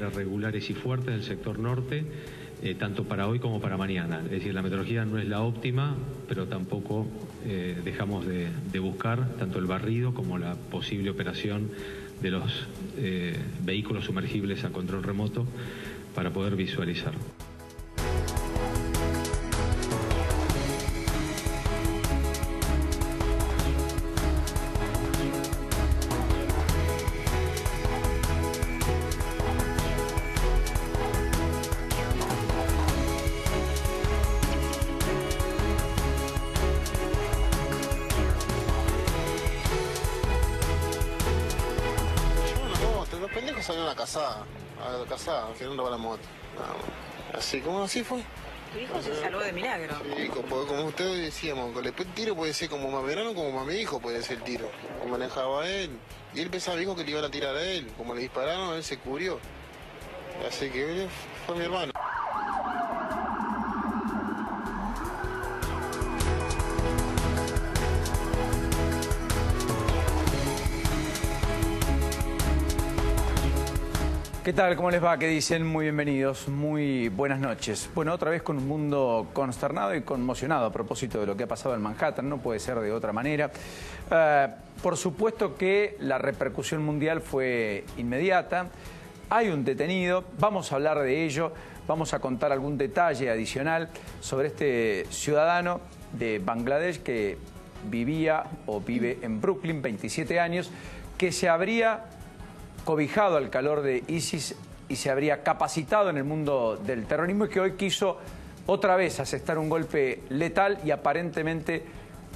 regulares y fuertes del sector norte, tanto para hoy como para mañana. Es decir, la meteorología no es la óptima, pero tampoco dejamos de buscar tanto el barrido como la posible operación de los vehículos sumergibles a control remoto para poder visualizar. Salió a la casada, que no robó la moto. Así como así fue. Tu hijo se salvó de milagro. Sí, como ustedes decíamos, después el tiro puede ser como más verano como más mi hijo puede ser el tiro. Como manejaba él. Y él pensaba dijo que le iban a tirar a él. Como le dispararon, él se cubrió. Así que fue mi hermano. ¿Qué tal? ¿Cómo les va? ¿Qué dicen? Muy bienvenidos, muy buenas noches. Bueno, otra vez con un mundo consternado y conmocionado a propósito de lo que ha pasado en Manhattan, no puede ser de otra manera. Por supuesto que la repercusión mundial fue inmediata, hay un detenido, vamos a hablar de ello, vamos a contar algún detalle adicional sobre este ciudadano de Bangladesh que vivía o vive en Brooklyn, 27 años, que se habría cobijado al calor de ISIS y se habría capacitado en el mundo del terrorismo y que hoy quiso otra vez asestar un golpe letal y aparentemente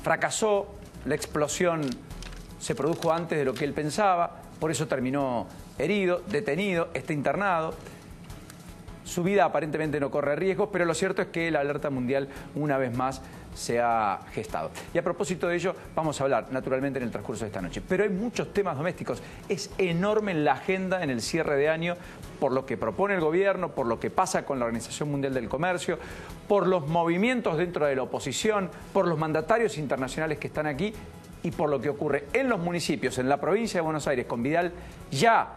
fracasó. La explosión se produjo antes de lo que él pensaba, por eso terminó herido, detenido, está internado. Su vida aparentemente no corre riesgo, pero lo cierto es que la alerta mundial una vez más se ha gestado. Y a propósito de ello vamos a hablar naturalmente en el transcurso de esta noche. Pero hay muchos temas domésticos. Es enorme la agenda en el cierre de año por lo que propone el gobierno, por lo que pasa con la Organización Mundial del Comercio, por los movimientos dentro de la oposición, por los mandatarios internacionales que están aquí y por lo que ocurre en los municipios, en la provincia de Buenos Aires, con Vidal ya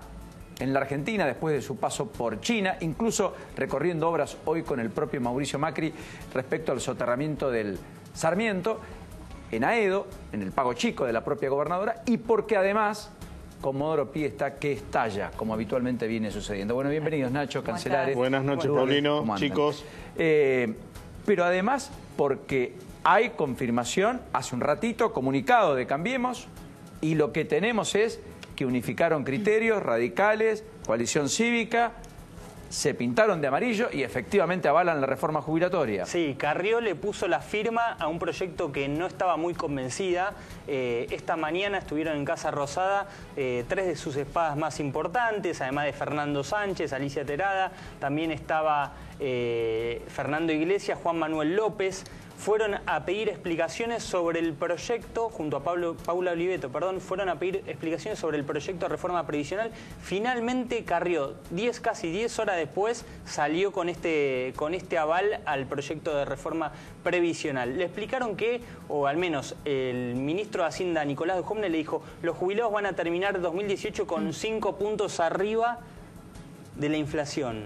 en la Argentina después de su paso por China, incluso recorriendo obras hoy con el propio Mauricio Macri respecto al soterramiento del Sarmiento, en Aedo, en el Pago Chico de la propia gobernadora, y porque además Comodoro Pi está que estalla, como habitualmente viene sucediendo. Bueno, bienvenidos Nacho, Cancelares. Buenas noches, Paulino, chicos. Pero además porque hay confirmación, hace un ratito, comunicado de Cambiemos, y lo que tenemos es que unificaron criterios radicales, coalición cívica, se pintaron de amarillo y efectivamente avalan la reforma jubilatoria. Sí, Carrió le puso la firma a un proyecto que no estaba muy convencida. Esta mañana estuvieron en Casa Rosada tres de sus espadas más importantes, además de Fernando Sánchez, Alicia Terada, también estaba Fernando Iglesias, Juan Manuel López. Fueron a pedir explicaciones sobre el proyecto, junto a Paula Oliveto, fueron a pedir explicaciones sobre el proyecto de reforma previsional. Finalmente Carrió, casi 10 horas después, salió con este aval al proyecto de reforma previsional. Le explicaron que, o al menos el ministro de Hacienda, Nicolás de Jomne, le dijo, los jubilados van a terminar 2018 con 5 puntos arriba de la inflación,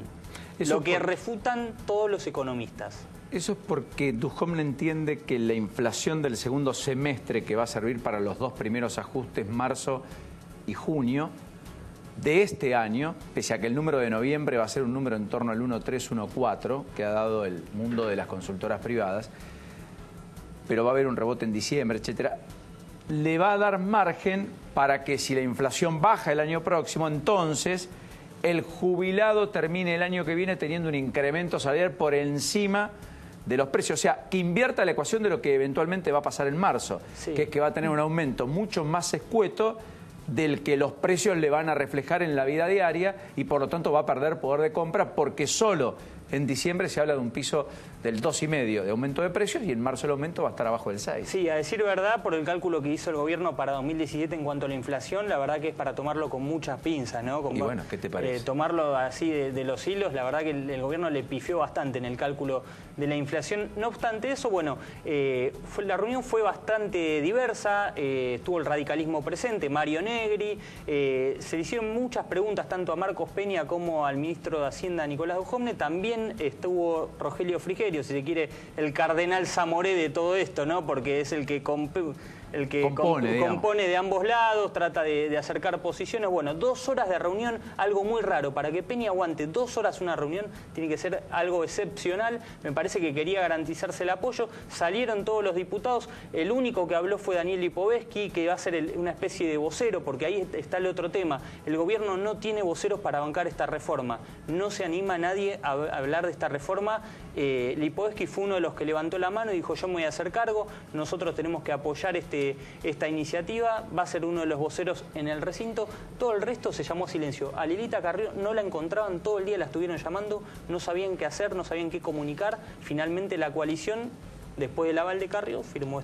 lo que refutan todos los economistas. Eso es porque Duhovne entiende que la inflación del segundo semestre, que va a servir para los dos primeros ajustes, marzo y junio, de este año, pese a que el número de noviembre va a ser un número en torno al 1,3, 1,4, que ha dado el mundo de las consultoras privadas, pero va a haber un rebote en diciembre, etcétera, le va a dar margen para que si la inflación baja el año próximo, entonces el jubilado termine el año que viene teniendo un incremento salarial por encima de los precios, o sea, que invierta la ecuación de lo que eventualmente va a pasar en marzo, sí, que es que va a tener un aumento mucho más escueto del que los precios le van a reflejar en la vida diaria y por lo tanto va a perder poder de compra porque solo en diciembre se habla de un piso del 2,5% de aumento de precios y en marzo el aumento va a estar abajo del 6%. Sí, a decir verdad, por el cálculo que hizo el gobierno para 2017 en cuanto a la inflación, la verdad que es para tomarlo con muchas pinzas, ¿no? Y bueno, ¿qué te parece? Tomarlo así de los hilos, la verdad que el gobierno le pifió bastante en el cálculo de la inflación. No obstante eso, bueno, la reunión fue bastante diversa, estuvo el radicalismo presente, Mario Negri, se le hicieron muchas preguntas tanto a Marcos Peña como al ministro de Hacienda Nicolás Dujovne, también estuvo Rogelio Frigerio, si se quiere, el cardenal Zamoré de todo esto, ¿no? Porque es el que compone de ambos lados, trata de acercar posiciones. Bueno, 2 horas de reunión, algo muy raro. Para que Peña aguante 2 horas una reunión, tiene que ser algo excepcional. Me parece que quería garantizarse el apoyo. Salieron todos los diputados. El único que habló fue Daniel Lipovetsky, que va a ser una especie de vocero, porque ahí está el otro tema. El gobierno no tiene voceros para bancar esta reforma. No se anima a nadie a hablar de esta reforma. Lipovetsky fue uno de los que levantó la mano y dijo: yo me voy a hacer cargo, nosotros tenemos que apoyar esta iniciativa, va a ser uno de los voceros en el recinto. Todo el resto se llamó silencio. A Lilita Carrió no la encontraban, todo el día la estuvieron llamando, no sabían qué hacer, no sabían qué comunicar. Finalmente la coalición, después del aval de Carrió, firmó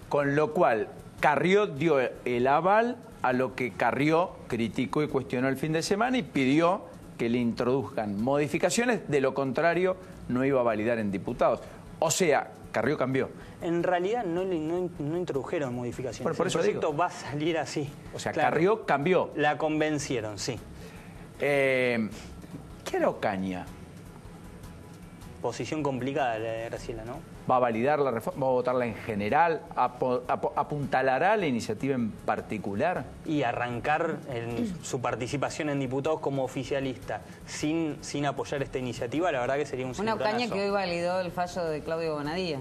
Con lo cual, Carrió dio el aval a lo que Carrió criticó y cuestionó el fin de semana y pidió que le introduzcan modificaciones, de lo contrario no iba a validar en diputados. O sea, Carrió cambió. En realidad no introdujeron modificaciones. Bueno, por eso el proyecto digo, va a salir así. O sea, claro. Carrió cambió. La convencieron, sí. ¿Qué era Ocaña? Posición complicada la de Graciela, ¿no? ¿Va a validar la reforma? ¿Va a votarla en general? ¿Apuntalará la iniciativa en particular? Y arrancar su participación en diputados como oficialista sin apoyar esta iniciativa, la verdad que sería un cimbronazo. Una Ocaña que hoy validó el fallo de Claudio Bonadía.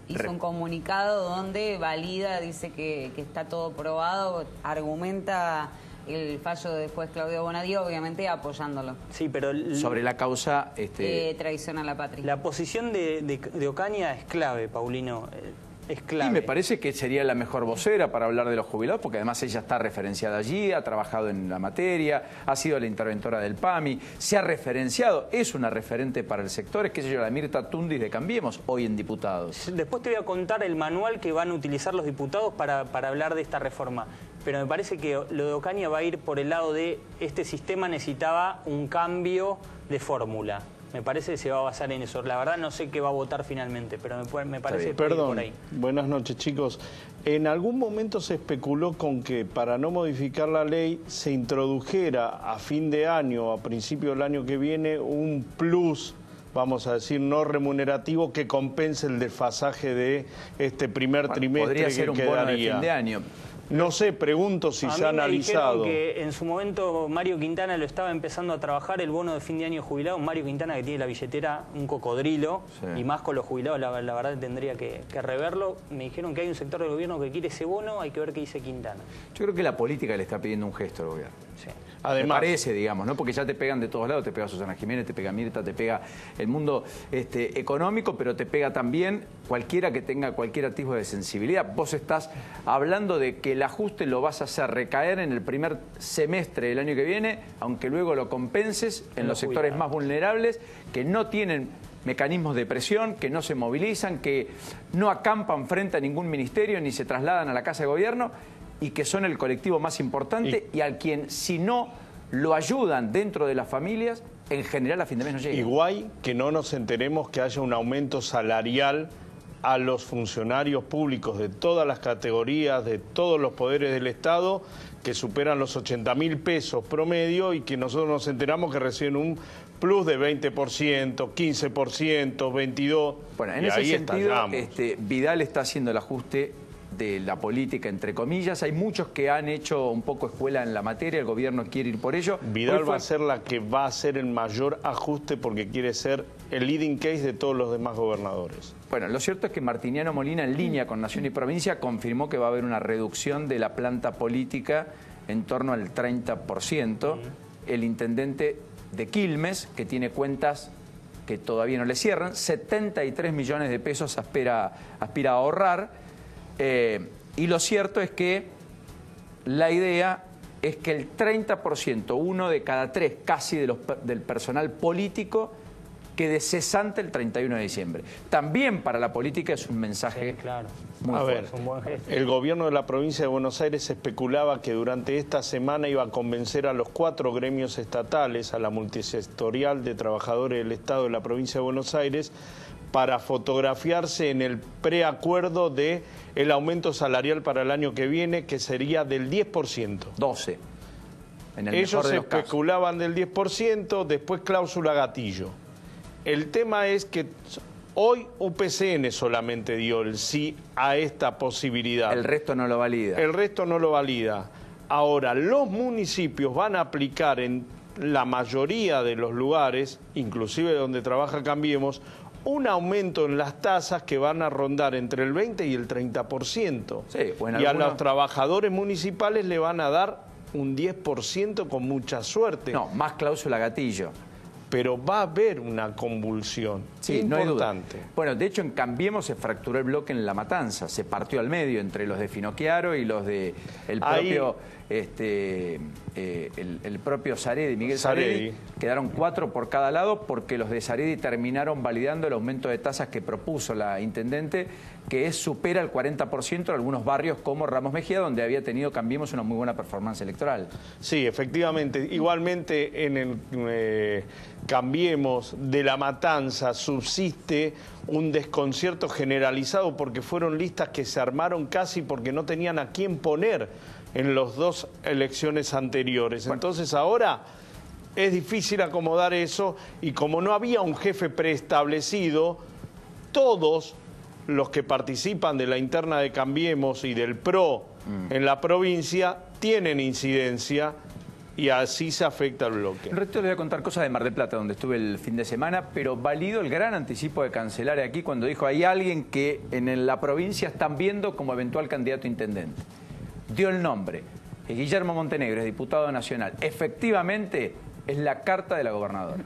Hizo un comunicado donde valida, dice que está todo probado, argumenta el fallo de juez Claudio Bonadía, obviamente apoyándolo. Sí, pero sobre la causa traición a la patria. La posición de Ocaña es clave, Paulino. Es clave. Y me parece que sería la mejor vocera para hablar de los jubilados, porque además ella está referenciada allí, ha trabajado en la materia, ha sido la interventora del PAMI, se ha referenciado, es una referente para el sector, es que yo, la Mirta Tundis de Cambiemos, hoy en diputados. Después te voy a contar el manual que van a utilizar los diputados para hablar de esta reforma. Pero me parece que lo de Ocaña va a ir por el lado de este sistema necesitaba un cambio de fórmula. Me parece que se va a basar en eso. La verdad no sé qué va a votar finalmente, pero me parece que Perdón, por ahí. Buenas noches, chicos. En algún momento se especuló con que para no modificar la ley se introdujera a fin de año, a principio del año que viene, un plus, vamos a decir, no remunerativo que compense el desfasaje de este primer trimestre podría ser que un quedaría. bono de fin de año. No sé, pregunto si se ha analizado. Que en su momento Mario Quintana lo estaba empezando a trabajar, el bono de fin de año jubilado. Mario Quintana, que tiene la billetera un cocodrilo, sí. Y más con los jubilados, la verdad tendría que reverlo. Me dijeron que hay un sector del gobierno que quiere ese bono, hay que ver qué dice Quintana. Yo creo que la política le está pidiendo un gesto al gobierno. Sí. Además, me parece, digamos, ¿no? Porque ya te pegan de todos lados, te pega Susana Jiménez, te pega Mirta, te pega el mundo económico, pero te pega también cualquiera que tenga cualquier atisbo de sensibilidad. Vos estás hablando de que el ajuste lo vas a hacer recaer en el primer semestre del año que viene, aunque luego lo compenses en los sectores más vulnerables, que no tienen mecanismos de presión, que no se movilizan, que no acampan frente a ningún ministerio ni se trasladan a la Casa de Gobierno, y que son el colectivo más importante y al quien, si no lo ayudan dentro de las familias, en general a fin de mes no llega. Igual que no nos enteremos que haya un aumento salarial a los funcionarios públicos de todas las categorías, de todos los poderes del Estado, que superan los 80.000 pesos promedio y que nosotros nos enteramos que reciben un plus de 20%, 15%, 22%. Bueno, en ese sentido, Vidal está haciendo el ajuste de la política, entre comillas. Hay muchos que han hecho un poco escuela en la materia, el gobierno quiere ir por ello. Vidal va a ser la que va a hacer el mayor ajuste porque quiere ser el leading case de todos los demás gobernadores. Bueno, lo cierto es que Martiniano Molina, en línea con Nación y Provincia, confirmó que va a haber una reducción de la planta política en torno al 30%. El intendente de Quilmes, que tiene cuentas que todavía no le cierran, 73 millones de pesos aspira a ahorrar. Y lo cierto es que la idea es que el 30%, 1 de cada 3 casi del personal político, quede cesante el 31 de diciembre. También para la política es un mensaje muy fuerte. Es un buen gesto. El gobierno de la provincia de Buenos Aires especulaba que durante esta semana iba a convencer a los 4 gremios estatales, a la multisectorial de trabajadores del Estado de la provincia de Buenos Aires, para fotografiarse en el preacuerdo de el aumento salarial para el año que viene, que sería del 10%. 12%. Ellos especulaban del 10%, después cláusula gatillo. El tema es que hoy UPCN solamente dio el sí a esta posibilidad. El resto no lo valida. El resto no lo valida. Ahora, los municipios van a aplicar en la mayoría de los lugares, inclusive donde trabaja Cambiemos, un aumento en las tasas que van a rondar entre el 20 y el 30%. Sí, y a los trabajadores municipales le van a dar un 10% con mucha suerte. No, más cláusula gatillo. Pero va a haber una convulsión importante. No hay duda. Bueno, de hecho en Cambiemos se fracturó el bloque en La Matanza, se partió al medio entre los de Finocchiaro y los de el propio Saredi, Miguel Saredi. Quedaron 4 por cada lado porque los de Saredi terminaron validando el aumento de tasas que propuso la intendente, que supera el 40% en algunos barrios como Ramos Mejía, donde había tenido Cambiemos una muy buena performance electoral. Sí, efectivamente. Igualmente en el Cambiemos de La Matanza subsiste un desconcierto generalizado porque fueron listas que se armaron casi porque no tenían a quién poner en las 2 elecciones anteriores. Bueno. Entonces ahora es difícil acomodar eso y como no había un jefe preestablecido, todos los que participan de la interna de Cambiemos y del PRO en la provincia tienen incidencia y así se afecta el bloque. El resto les voy a contar cosas de Mar del Plata, donde estuve el fin de semana, pero valido el gran anticipo de Cancelari aquí cuando dijo hay alguien que en la provincia están viendo como eventual candidato a intendente. Dio el nombre, es Guillermo Montenegro, es diputado nacional. Efectivamente es la carta de la gobernadora.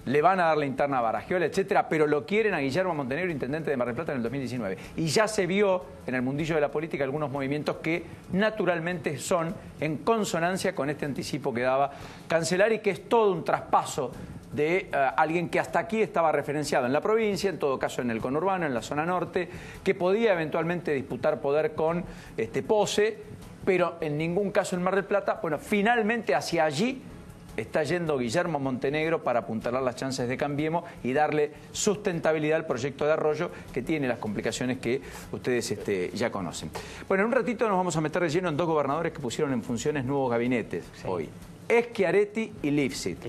Le van a dar la interna a Baragiola, etcétera, pero lo quieren a Guillermo Montenegro, intendente de Mar del Plata en el 2019. Y ya se vio en el mundillo de la política algunos movimientos que naturalmente son en consonancia con este anticipo que daba Cancelari, que es todo un traspaso de alguien que hasta aquí estaba referenciado en la provincia, en todo caso en el conurbano, en la zona norte, que podía eventualmente disputar poder con Pose, pero en ningún caso en Mar del Plata. Bueno, finalmente hacia allí está yendo Guillermo Montenegro para apuntalar las chances de Cambiemos y darle sustentabilidad al proyecto de Arroyo, que tiene las complicaciones que ustedes ya conocen. Bueno, en un ratito nos vamos a meter de lleno en 2 gobernadores que pusieron en funciones nuevos gabinetes hoy. Schiaretti y Lifshitz.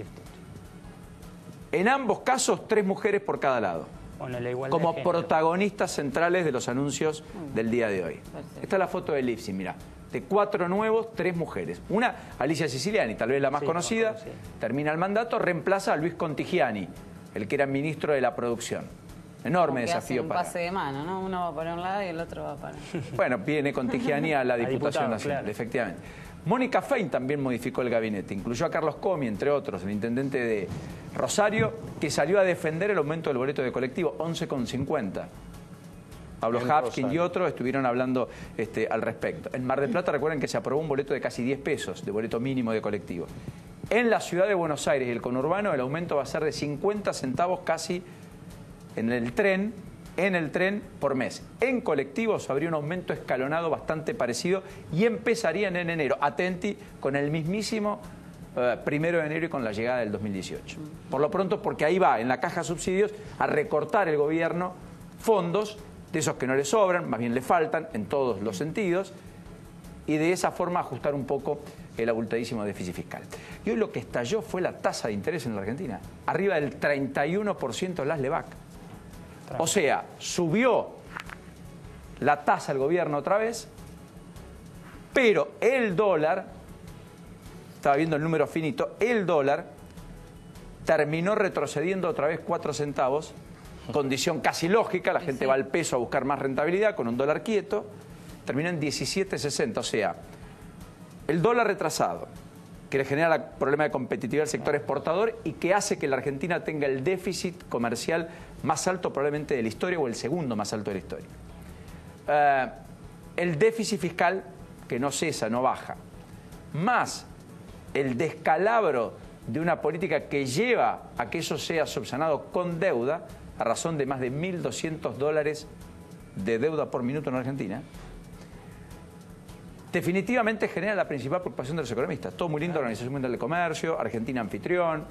En ambos casos, 3 mujeres por cada lado. Bueno, como protagonistas centrales de los anuncios del día de hoy. Esta es la foto de Lifshitz, mirá. De 4 nuevos, 3 mujeres. Una, Alicia Siciliani, tal vez la más conocida, termina el mandato, reemplaza a Luis Contigiani, el que era ministro de la producción. Enorme desafío para... un pase de mano, ¿no? Uno va para un lado y el otro va para... Bueno, viene Contigiani a la Diputación Nacional, efectivamente. Mónica Fein también modificó el gabinete, incluyó a Carlos Comi, entre otros, el intendente de Rosario, que salió a defender el aumento del boleto de colectivo, 11,50. Pablo Hapkin y otros estuvieron hablando al respecto. En Mar del Plata recuerden que se aprobó un boleto de casi 10 pesos, de boleto mínimo de colectivo. En la ciudad de Buenos Aires y el conurbano el aumento va a ser de 50 centavos casi en el tren por mes. En colectivos habría un aumento escalonado bastante parecido y empezarían en enero. Atenti con el mismísimo 1 de enero y con la llegada del 2018. Por lo pronto, porque ahí va, en la caja subsidios, a recortar el gobierno fondos de esos que no le sobran, más bien le faltan en todos los sentidos, y de esa forma ajustar un poco el abultadísimo déficit fiscal. Y hoy lo que estalló fue la tasa de interés en la Argentina, arriba del 31% las LEVAC. O sea, subió la tasa el gobierno otra vez, pero el dólar, estaba viendo el número finito, el dólar terminó retrocediendo otra vez 4 centavos, condición casi lógica, la gente va al peso a buscar más rentabilidad con un dólar quieto, terminó en 17,60, o sea, el dólar retrasado, que le genera el problema de competitividad al sector exportador y que hace que la Argentina tenga el déficit comercial más alto probablemente de la historia o el segundo más alto de la historia. El déficit fiscal, que no cesa, no baja, más el descalabro de una política que lleva a que eso sea subsanado con deuda, a razón de más de $1.200 de deuda por minuto en Argentina, definitivamente genera la principal preocupación de los economistas. Todo muy lindo, Organización Mundial de Comercio, Argentina anfitrión,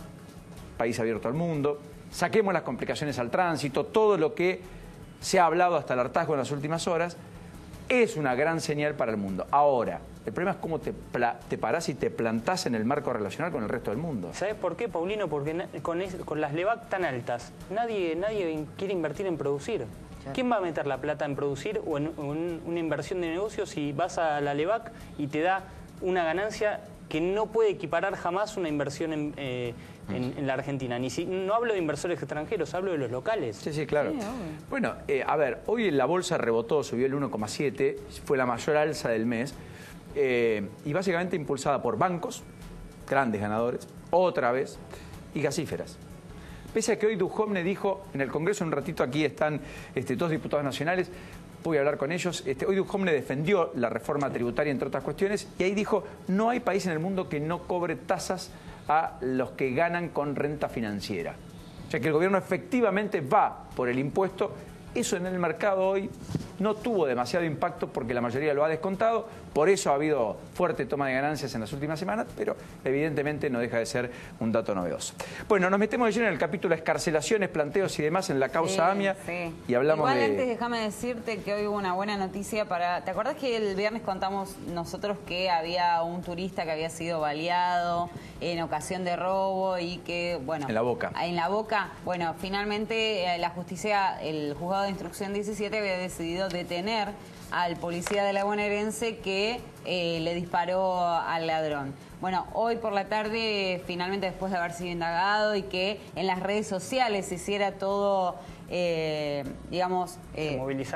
país abierto al mundo, saquemos las complicaciones al tránsito, todo lo que se ha hablado hasta el hartazgo en las últimas horas, es una gran señal para el mundo. Ahora, el problema es cómo te parás y te plantás en el marco relacional con el resto del mundo. ¿Sabes por qué, Paulino? Porque con las LEVAC tan altas, nadie quiere invertir en producir. ¿Quién va a meter la plata en producir o en una inversión de negocio si vas a la LEVAC y te da una ganancia que no puede equiparar jamás una inversión en la Argentina? No hablo de inversores extranjeros, hablo de los locales. Sí, sí, claro. Bueno, a ver, hoy la bolsa rebotó, subió el 1,7, fue la mayor alza del mes, y básicamente impulsada por bancos, grandes ganadores, otra vez, y gasíferas. Pese a que hoy Duhovne dijo, en el Congreso un ratito aquí están dos diputados nacionales, voy a hablar con ellos, hoy Duhovne defendió la reforma tributaria entre otras cuestiones y ahí dijo, no hay país en el mundo que no cobre tasas a los que ganan con renta financiera. O sea que el gobierno efectivamente va por el impuesto. Eso en el mercado hoy no tuvo demasiado impacto porque la mayoría lo ha descontado, por eso ha habido fuerte toma de ganancias en las últimas semanas, pero evidentemente no deja de ser un dato novedoso. Bueno, nos metemos de lleno en el capítulo escarcelaciones, planteos y demás en la causa AMIA y hablamos Igual antes déjame decirte que hoy hubo una buena noticia para... ¿Te acordás que el viernes contamos nosotros que había un turista que había sido baleado en ocasión de robo y que, bueno... En la Boca. En la Boca. Bueno, finalmente la justicia, el juzgado de instrucción 17 había decidido detener al policía de la bonaerense que le disparó al ladrón. Bueno, hoy por la tarde, finalmente después de haber sido indagado y que en las redes sociales se hiciera todo, digamos...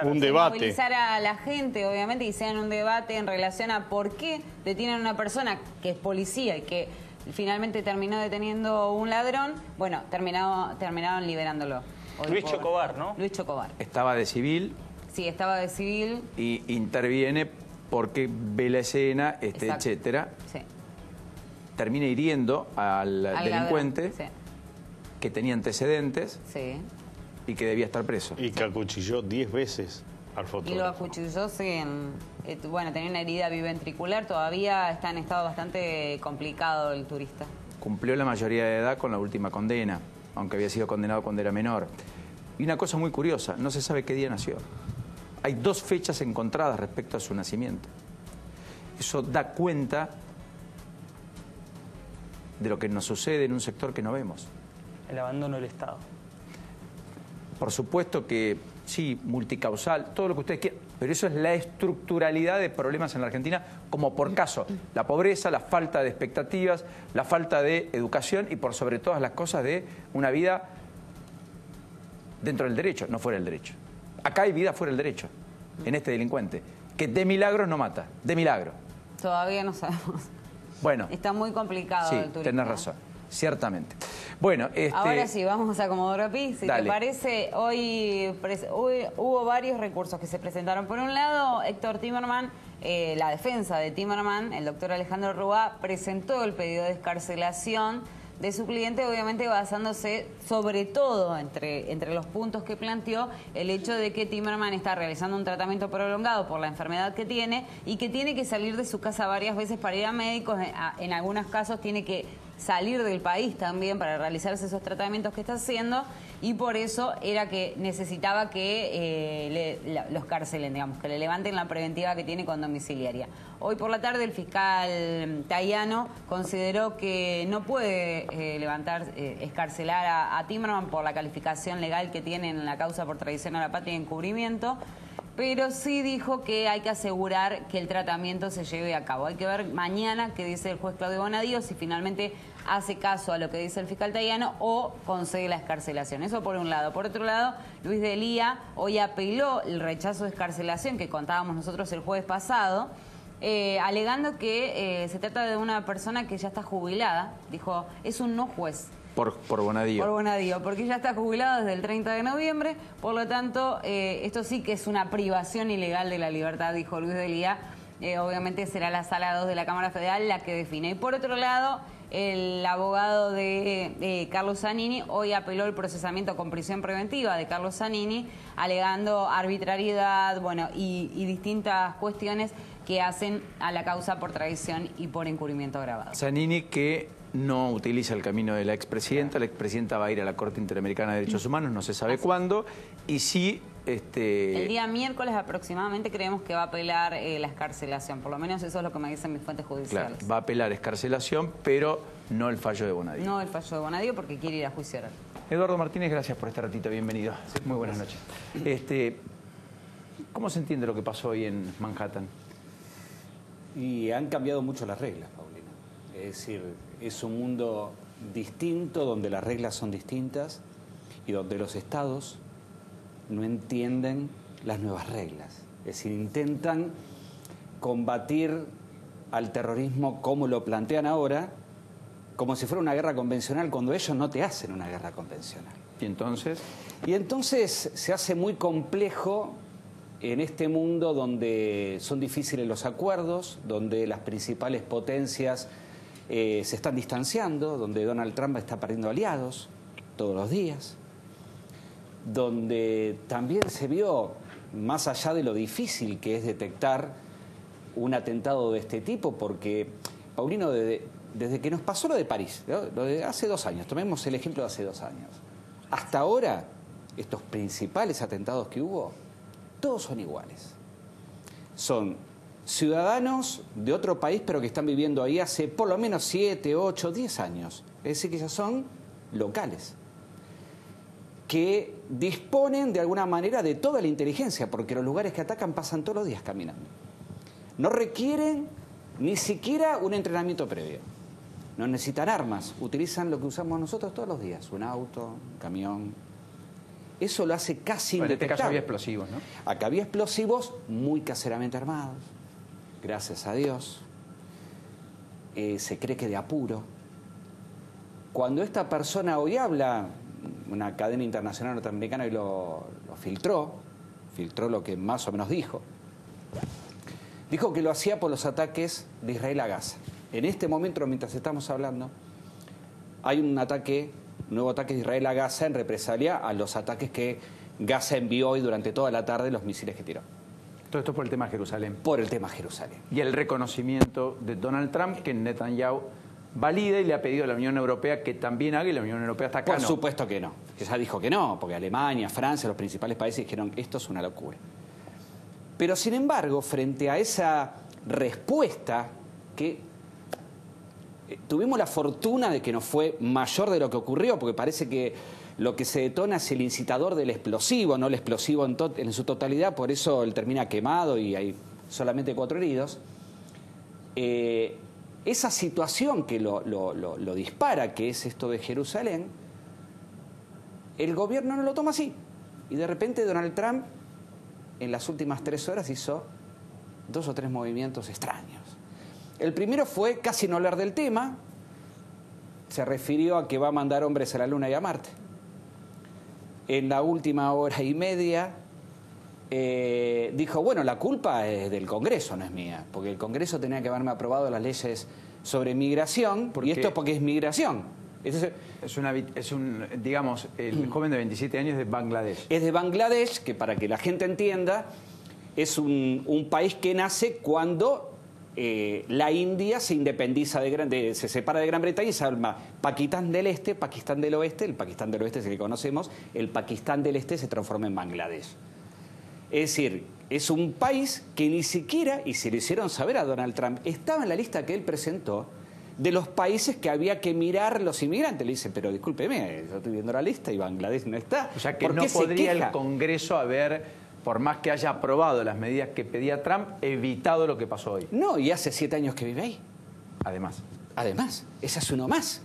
un debate. Movilizar a la gente, obviamente, y hicieran un debate en relación a por qué detienen a una persona que es policía y que finalmente terminó deteniendo un ladrón. Bueno, terminaron liberándolo. Luis Chocobar, ¿no? Luis Chocobar. Estaba de civil. Sí, estaba de civil. Y interviene porque ve la escena, etcétera. Sí. Termina hiriendo al delincuente ladrón, sí, que tenía antecedentes, sí, y que debía estar preso. Y que acuchilló 10 veces al fotógrafo. Y lo acuchilló, sí, bueno, tenía una herida biventricular, todavía está en estado bastante complicado el turista. Cumplió la mayoría de edad con la última condena, aunque había sido condenado cuando era menor. Y una cosa muy curiosa, no se sabe qué día nació. Hay 2 fechas encontradas respecto a su nacimiento. Eso da cuenta de lo que nos sucede en un sector que no vemos. El abandono del Estado. Por supuesto que sí, multicausal, todo lo que ustedes quieran, pero eso es la estructuralidad de problemas en la Argentina, como por caso, la pobreza, la falta de expectativas, la falta de educación y por sobre todas las cosas de una vida dentro del derecho, no fuera del derecho. Acá hay vida fuera del derecho, en este delincuente, que de milagros no mata, de milagro. Todavía no sabemos. Bueno. Está muy complicado sí, el turista. tenés razón, ciertamente. Bueno, ahora sí, vamos a Comodoro Pi. Si te parece, hoy hubo varios recursos que se presentaron. Por un lado, Héctor Timerman, la defensa de Timerman, el doctor Alejandro Rúa, presentó el pedido de excarcelación de su cliente, obviamente basándose sobre todo entre los puntos que planteó el hecho de que Timerman está realizando un tratamiento prolongado por la enfermedad que tiene y que tiene que salir de su casa varias veces para ir a médicos, en algunos casos tiene que salir del país también para realizarse esos tratamientos que está haciendo y por eso era que necesitaba que los carcelen, digamos, que le levanten la preventiva que tiene con domiciliaria. Hoy por la tarde el fiscal Tayano consideró que no puede escarcelar a Timerman por la calificación legal que tiene en la causa por traición a la patria y encubrimiento, pero sí dijo que hay que asegurar que el tratamiento se lleve a cabo. Hay que ver mañana qué dice el juez Claudio Bonadío, si finalmente hace caso a lo que dice el fiscal Tayano o concede la excarcelación. Eso por un lado. Por otro lado, Luis de Lía hoy apeló el rechazo de excarcelación que contábamos nosotros el jueves pasado, alegando que se trata de una persona que ya está jubilada. Dijo, es un no juez. Por Bonadío. Por Bonadío, porque ya está jubilado desde el 30 de noviembre, por lo tanto, esto sí que es una privación ilegal de la libertad, dijo Luis de Lía. Obviamente será la Sala 2 de la Cámara Federal la que define. Y por otro lado, El abogado de Carlos Zanini hoy apeló el procesamiento con prisión preventiva de Carlos Zanini, alegando arbitrariedad, bueno, y distintas cuestiones que hacen a la causa por traición y por encubrimiento agravado. Zanini, que no utiliza el camino de la expresidenta. La expresidenta va a ir a la Corte Interamericana de Derechos Humanos, no se sabe cuándo, y sí... El día miércoles aproximadamente creemos que va a apelar la excarcelación, por lo menos eso es lo que me dicen mis fuentes judiciales. Claro, va a apelar excarcelación, pero no el fallo de Bonadío. No el fallo de Bonadío porque quiere ir a juicio oral. Eduardo Martínez, gracias por este ratito, bienvenido. Muy buenas noches. ¿Cómo se entiende lo que pasó hoy en Manhattan? Y han cambiado mucho las reglas, Paulina. Es decir, es un mundo distinto donde las reglas son distintas y donde los estados no entienden las nuevas reglas. Es decir, intentan combatir al terrorismo como lo plantean ahora, como si fuera una guerra convencional, cuando ellos no te hacen una guerra convencional. ¿Y entonces? Y entonces se hace muy complejo en este mundo donde son difíciles los acuerdos, donde las principales potencias se están distanciando, donde Donald Trump está perdiendo aliados todos los días, donde también se vio, más allá de lo difícil que es detectar un atentado de este tipo, porque, Paulino, desde que nos pasó lo de París, ¿no? Lo de hace 2 años, tomemos el ejemplo de hace 2 años, hasta ahora, estos principales atentados que hubo, todos son iguales. Son ciudadanos de otro país, pero que están viviendo ahí hace por lo menos 7, 8, 10 años. Es decir, que ya son locales, que disponen de alguna manera de toda la inteligencia, porque los lugares que atacan pasan todos los días caminando. No requieren ni siquiera un entrenamiento previo. No necesitan armas, utilizan lo que usamos nosotros todos los días, un auto, un camión. Eso lo hace casi indetectable. En este caso había explosivos, ¿no? Acá había explosivos muy caseramente armados, gracias a Dios. Se cree que de apuro. Cuando esta persona hoy habla, una cadena internacional norteamericana y lo filtró lo que más o menos dijo. Dijo que lo hacía por los ataques de Israel a Gaza. En este momento, mientras estamos hablando, hay un nuevo ataque de Israel a Gaza en represalia a los ataques que Gaza envió hoy durante toda la tarde, los misiles que tiró. Todo esto por el tema Jerusalén. Por el tema Jerusalén. Y el reconocimiento de Donald Trump, que Netanyahu valida y le ha pedido a la Unión Europea que también haga, y la Unión Europea está acá. Por supuesto que no. Que ya dijo que no, porque Alemania, Francia, los principales países dijeron esto es una locura. Pero sin embargo, frente a esa respuesta que tuvimos la fortuna de que no fue mayor de lo que ocurrió, porque parece que lo que se detona es el incitador del explosivo, no el explosivo en su totalidad, por eso él termina quemado y hay solamente 4 heridos. Esa situación que lo dispara, que es esto de Jerusalén, el gobierno no lo toma así. Y de repente Donald Trump, en las últimas 3 horas, hizo 2 o 3 movimientos extraños. El primero fue casi no hablar del tema, se refirió a que va a mandar hombres a la Luna y a Marte. En la última hora y media dijo, bueno, la culpa es del Congreso, no es mía, porque el Congreso tenía que haberme aprobado las leyes sobre migración, y esto porque es migración. Digamos, el joven de 27 años es de Bangladesh. Es de Bangladesh, que para que la gente entienda, es un país que nace cuando la India se independiza se separa de Gran Bretaña y se llama Pakistán del Este, Pakistán del Oeste. El Pakistán del Oeste es el que conocemos, el Pakistán del Este se transforma en Bangladesh. Es decir, es un país que ni siquiera, y se lo hicieron saber a Donald Trump, estaba en la lista que él presentó de los países que había que mirar los inmigrantes. Le dice, pero discúlpeme, yo estoy viendo la lista y Bangladesh no está. O sea que no podría el Congreso haber, por más que haya aprobado las medidas que pedía Trump, evitado lo que pasó hoy. No, y hace 7 años que vive ahí. Además, ese es uno más.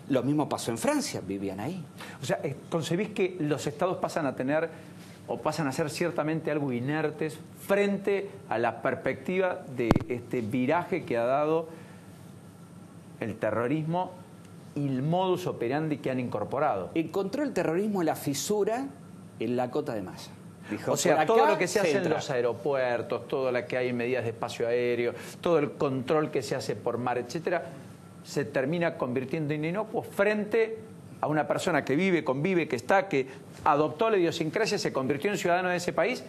Lo mismo pasó en Francia, vivían ahí. O sea, ¿concebís que los estados pasan a tener o pasan a ser ciertamente algo inertes frente a la perspectiva de este viraje que ha dado el terrorismo y el modus operandi que han incorporado? Encontró el terrorismo en la fisura en la cota de Maya. Dijo, o sea, todo lo que se hace en los aeropuertos, todo lo que hay en medidas de espacio aéreo, todo el control que se hace por mar, etcétera, se termina convirtiendo en inocuo frente a una persona que vive, convive, que adoptó la idiosincrasia, se convirtió en ciudadano de ese país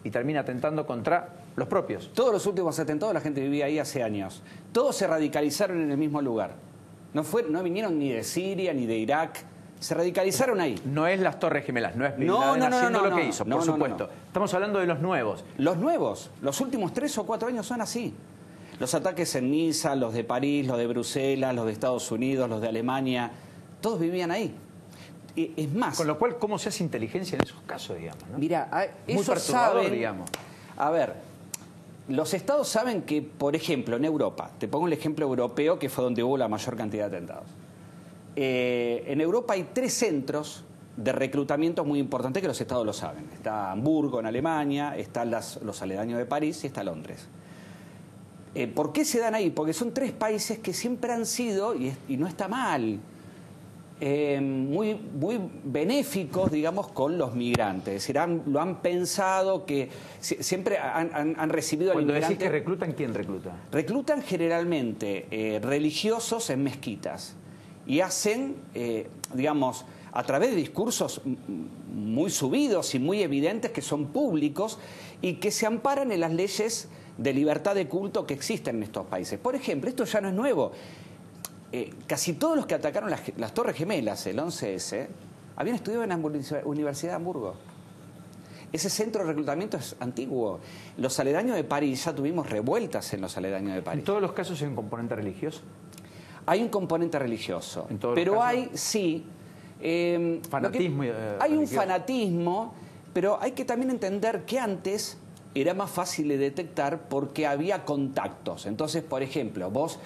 y termina atentando contra los propios. Todos los últimos atentados la gente vivía ahí hace años. Todos se radicalizaron en el mismo lugar. No vinieron ni de Siria ni de Irak. Se radicalizaron ahí. No es las Torres Gemelas, no es Bin Laden haciendo lo que hizo, por supuesto. Estamos hablando de los nuevos. Los nuevos. Los últimos 3 o 4 años son así. Los ataques en Niza, los de París, los de Bruselas, los de Estados Unidos, los de Alemania, todos vivían ahí. Es más... Con lo cual, ¿cómo se hace inteligencia en esos casos, digamos? ¿no? Mira, muy ellos perturbador, saben... digamos. A ver, los estados saben que, por ejemplo, en Europa, te pongo el ejemplo europeo, que fue donde hubo la mayor cantidad de atentados. En Europa hay 3 centros de reclutamiento muy importantes que los estados lo saben. Está Hamburgo en Alemania, están los aledaños de París y está Londres. ¿Por qué se dan ahí? Porque son 3 países que siempre han sido, y no está mal, muy benéficos, digamos, con los migrantes. Es decir, lo han pensado, que siempre han recibido al inmigrante. Cuando decís que reclutan, ¿quién recluta? Reclutan generalmente religiosos en mezquitas y hacen, digamos, a través de discursos muy subidos y muy evidentes que son públicos y que se amparan en las leyes de libertad de culto que existen en estos países. Por ejemplo, esto ya no es nuevo. Casi todos los que atacaron las Torres Gemelas, el 11S, habían estudiado en la Universidad de Hamburgo. Ese centro de reclutamiento es antiguo. Los aledaños de París, ya tuvimos revueltas en los aledaños de París. ¿En todos los casos hay un componente religioso? Hay un componente religioso, pero hay, sí... fanatismo hay un fanatismo, pero hay que también entender que antes era más fácil de detectar porque había contactos. Entonces, por ejemplo, vos...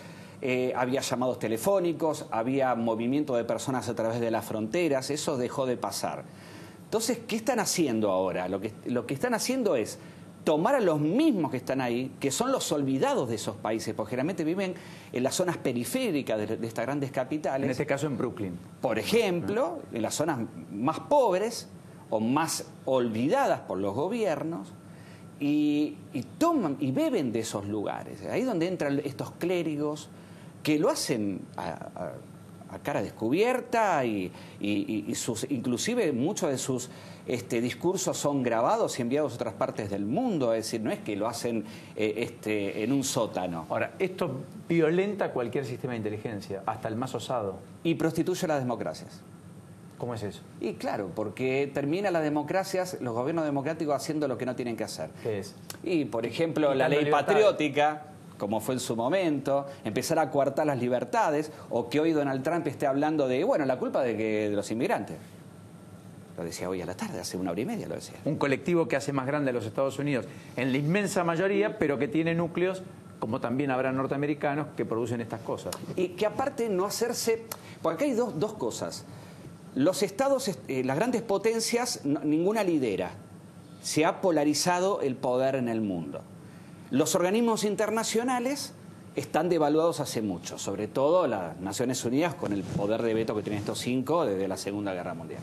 había llamados telefónicos, había movimiento de personas a través de las fronteras, eso dejó de pasar. Entonces, ¿qué están haciendo ahora? Lo que están haciendo es tomar a los mismos que están ahí, que son los olvidados de esos países, porque generalmente viven en las zonas periféricas de estas grandes capitales. En este caso en Brooklyn. Por ejemplo, en las zonas más pobres o más olvidadas por los gobiernos, y toman y beben de esos lugares. Ahí es donde entran estos clérigos que lo hacen a cara descubierta y inclusive muchos de sus discursos son grabados y enviados a otras partes del mundo. Es decir, no es que lo hacen en un sótano. Ahora, esto violenta cualquier sistema de inteligencia, hasta el más osado. Y prostituye las democracias. ¿Cómo es eso? Y claro, porque termina las democracias, los gobiernos democráticos haciendo lo que no tienen que hacer. ¿Qué es? Y, por ejemplo, la ley patriótica, como fue en su momento, empezar a coartar las libertades, o que hoy Donald Trump esté hablando de, bueno, la culpa de los inmigrantes. Lo decía hoy a la tarde, hace 1 hora y media lo decía. Un colectivo que hace más grande a los Estados Unidos en la inmensa mayoría, pero que tiene núcleos, como también habrá norteamericanos, que producen estas cosas. Y que aparte no hacerse... Porque acá hay dos cosas. Los estados, las grandes potencias, ninguna lidera. Se ha polarizado el poder en el mundo. Los organismos internacionales están devaluados hace mucho, sobre todo las Naciones Unidas con el poder de veto que tienen estos 5 desde la Segunda Guerra Mundial.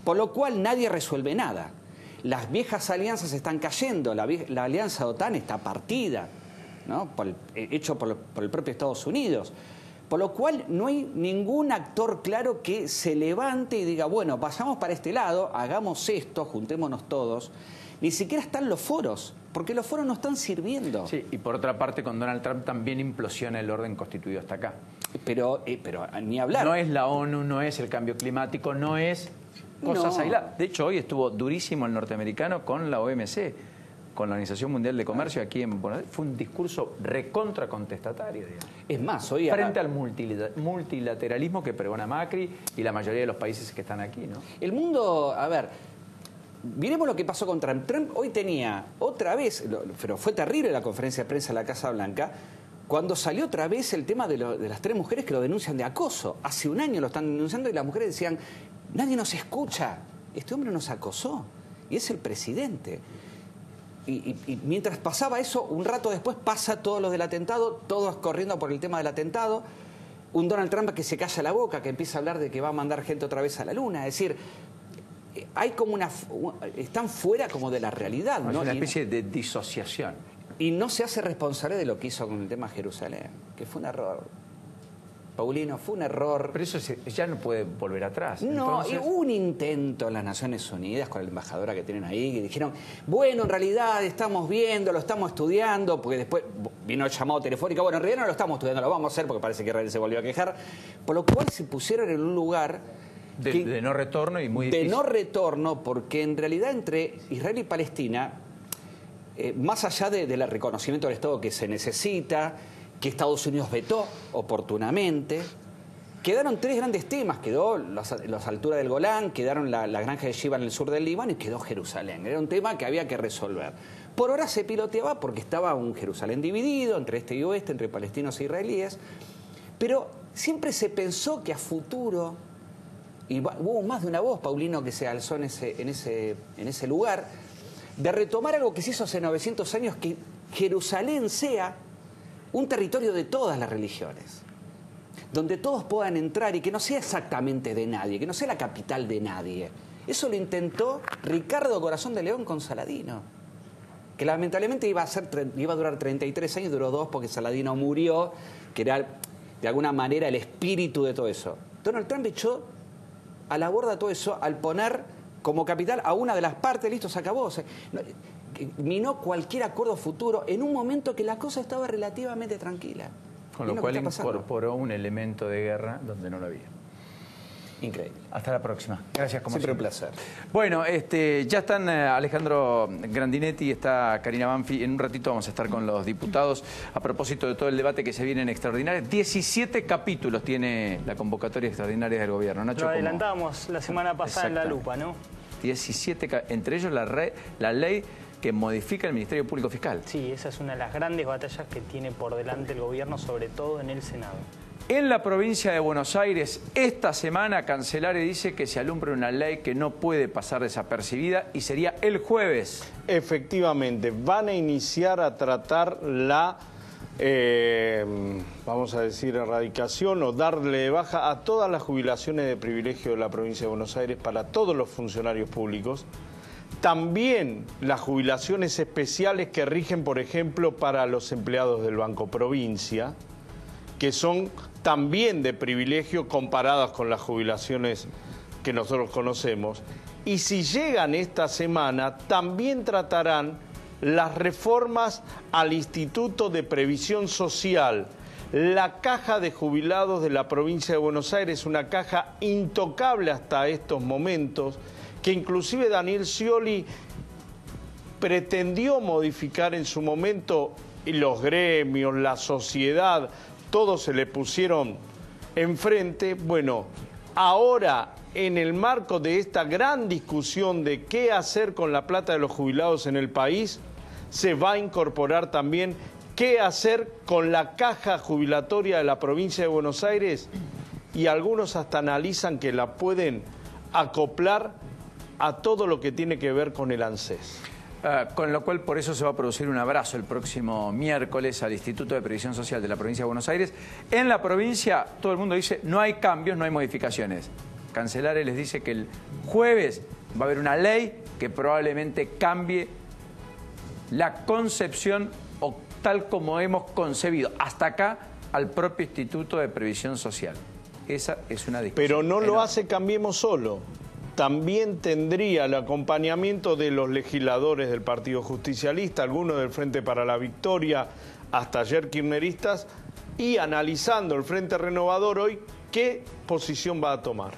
Por lo cual nadie resuelve nada. Las viejas alianzas están cayendo, la alianza OTAN está partida, ¿no? Hecho por el propio Estados Unidos. Por lo cual no hay ningún actor claro que se levante y diga, bueno, vayamos para este lado, hagamos esto, juntémonos todos. Ni siquiera están los foros, porque los foros no están sirviendo. Sí, y por otra parte con Donald Trump también implosiona el orden constituido hasta acá. Pero ni hablar. No es la ONU, no es el cambio climático, no es cosas aisladas. De hecho, hoy estuvo durísimo el norteamericano con la OMC, con la Organización Mundial de Comercio aquí en Buenos Aires. Fue un discurso recontra contestatario, digamos. Es más, hoy... Frente al multilateralismo que pregona Macri y la mayoría de los países que están aquí, ¿no? El mundo, a ver, miremos lo que pasó con Trump. Trump hoy tenía otra vez, pero fue terrible la conferencia de prensa en la Casa Blanca, cuando salió otra vez el tema de las 3 mujeres que lo denuncian de acoso. Hace 1 año lo están denunciando y las mujeres decían, nadie nos escucha, este hombre nos acosó y es el presidente. Y mientras pasaba eso, un rato después pasa todo lo del atentado, todos corriendo por el tema del atentado, un Donald Trump que se calla la boca, que empieza a hablar de que va a mandar gente otra vez a la luna. Es decir, hay como están fuera como de la realidad, ¿no? Es una especie de disociación. Y no se hace responsable de lo que hizo con el tema Jerusalén, que fue un error. Paulino, fue un error. Pero eso ya no puede volver atrás. No, Entonces... hubo un intento en las Naciones Unidas con la embajadora que tienen ahí, que dijeron, bueno, en realidad estamos viendo, lo estamos estudiando, porque después vino el llamado telefónico, bueno, en realidad no lo estamos estudiando, lo vamos a hacer, porque parece que Israel se volvió a quejar, por lo cual se pusieron en un lugar... De no retorno y muy difícil. De no retorno, porque en realidad entre Israel y Palestina, más allá del reconocimiento del Estado que se necesita, que Estados Unidos vetó oportunamente, quedaron tres grandes temas. Quedó las alturas del Golán, quedaron la granja de Shiva en el sur del Líbano y quedó Jerusalén. Era un tema que había que resolver. Por ahora se piloteaba porque estaba un Jerusalén dividido entre este y oeste, entre palestinos e israelíes, pero siempre se pensó que a futuro, y hubo más de una voz, Paulino, que se alzó en ese lugar, de retomar algo que se hizo hace 900 años, que Jerusalén sea un territorio de todas las religiones, donde todos puedan entrar y que no sea exactamente de nadie, que no sea la capital de nadie. Eso lo intentó Ricardo Corazón de León con Saladino, que lamentablemente iba a durar 33 años, duró 2 porque Saladino murió, que era de alguna manera el espíritu de todo eso. Donald Trump echó a la borda todo eso al poner como capital a una de las partes, listo, se acabó. O sea, minó cualquier acuerdo futuro en un momento que la cosa estaba relativamente tranquila. Con lo cual incorporó un elemento de guerra donde no lo había. Increíble. Hasta la próxima. Gracias, como siempre. siempre. Un placer. Bueno, ya están Alejandro Grandinetti, está Karina Banfi. En un ratito vamos a estar con los diputados a propósito de todo el debate que se viene en extraordinaria. 17 capítulos tiene la convocatoria extraordinaria del gobierno. Nacho, lo adelantábamos la semana pasada en La Lupa, ¿no? 17, entre ellos la ley que modifica el Ministerio Público Fiscal. Sí, esa es una de las grandes batallas que tiene por delante el gobierno, sobre todo en el Senado. En la provincia de Buenos Aires, esta semana, Cancelare dice que se alumbra una ley que no puede pasar desapercibida y sería el jueves. Efectivamente, van a iniciar a tratar la, vamos a decir, erradicación o darle de baja a todas las jubilaciones de privilegio de la provincia de Buenos Aires para todos los funcionarios públicos. También las jubilaciones especiales que rigen, por ejemplo, para los empleados del Banco Provincia, que son también de privilegio comparadas con las jubilaciones que nosotros conocemos. Y si llegan esta semana, también tratarán las reformas al Instituto de Previsión Social. La caja de jubilados de la provincia de Buenos Aires, una caja intocable hasta estos momentos, que inclusive Daniel Scioli pretendió modificar en su momento, y los gremios, la sociedad, todos se le pusieron enfrente. Bueno, ahora en el marco de esta gran discusión de qué hacer con la plata de los jubilados en el país, se va a incorporar también qué hacer con la caja jubilatoria de la provincia de Buenos Aires, y algunos hasta analizan que la pueden acoplar a todo lo que tiene que ver con el ANSES. Con lo cual, por eso se va a producir un abrazo el próximo miércoles al Instituto de Previsión Social de la provincia de Buenos Aires. En la provincia, todo el mundo dice, no hay cambios, no hay modificaciones. Cancelare les dice que el jueves va a haber una ley que probablemente cambie la concepción o tal como hemos concebido hasta acá al propio Instituto de Previsión Social. Esa es una discusión. Pero no lo hace Cambiemos solo. También tendría el acompañamiento de los legisladores del Partido Justicialista, algunos del Frente para la Victoria, hasta ayer kirchneristas, y analizando el Frente Renovador hoy, ¿qué posición va a tomar?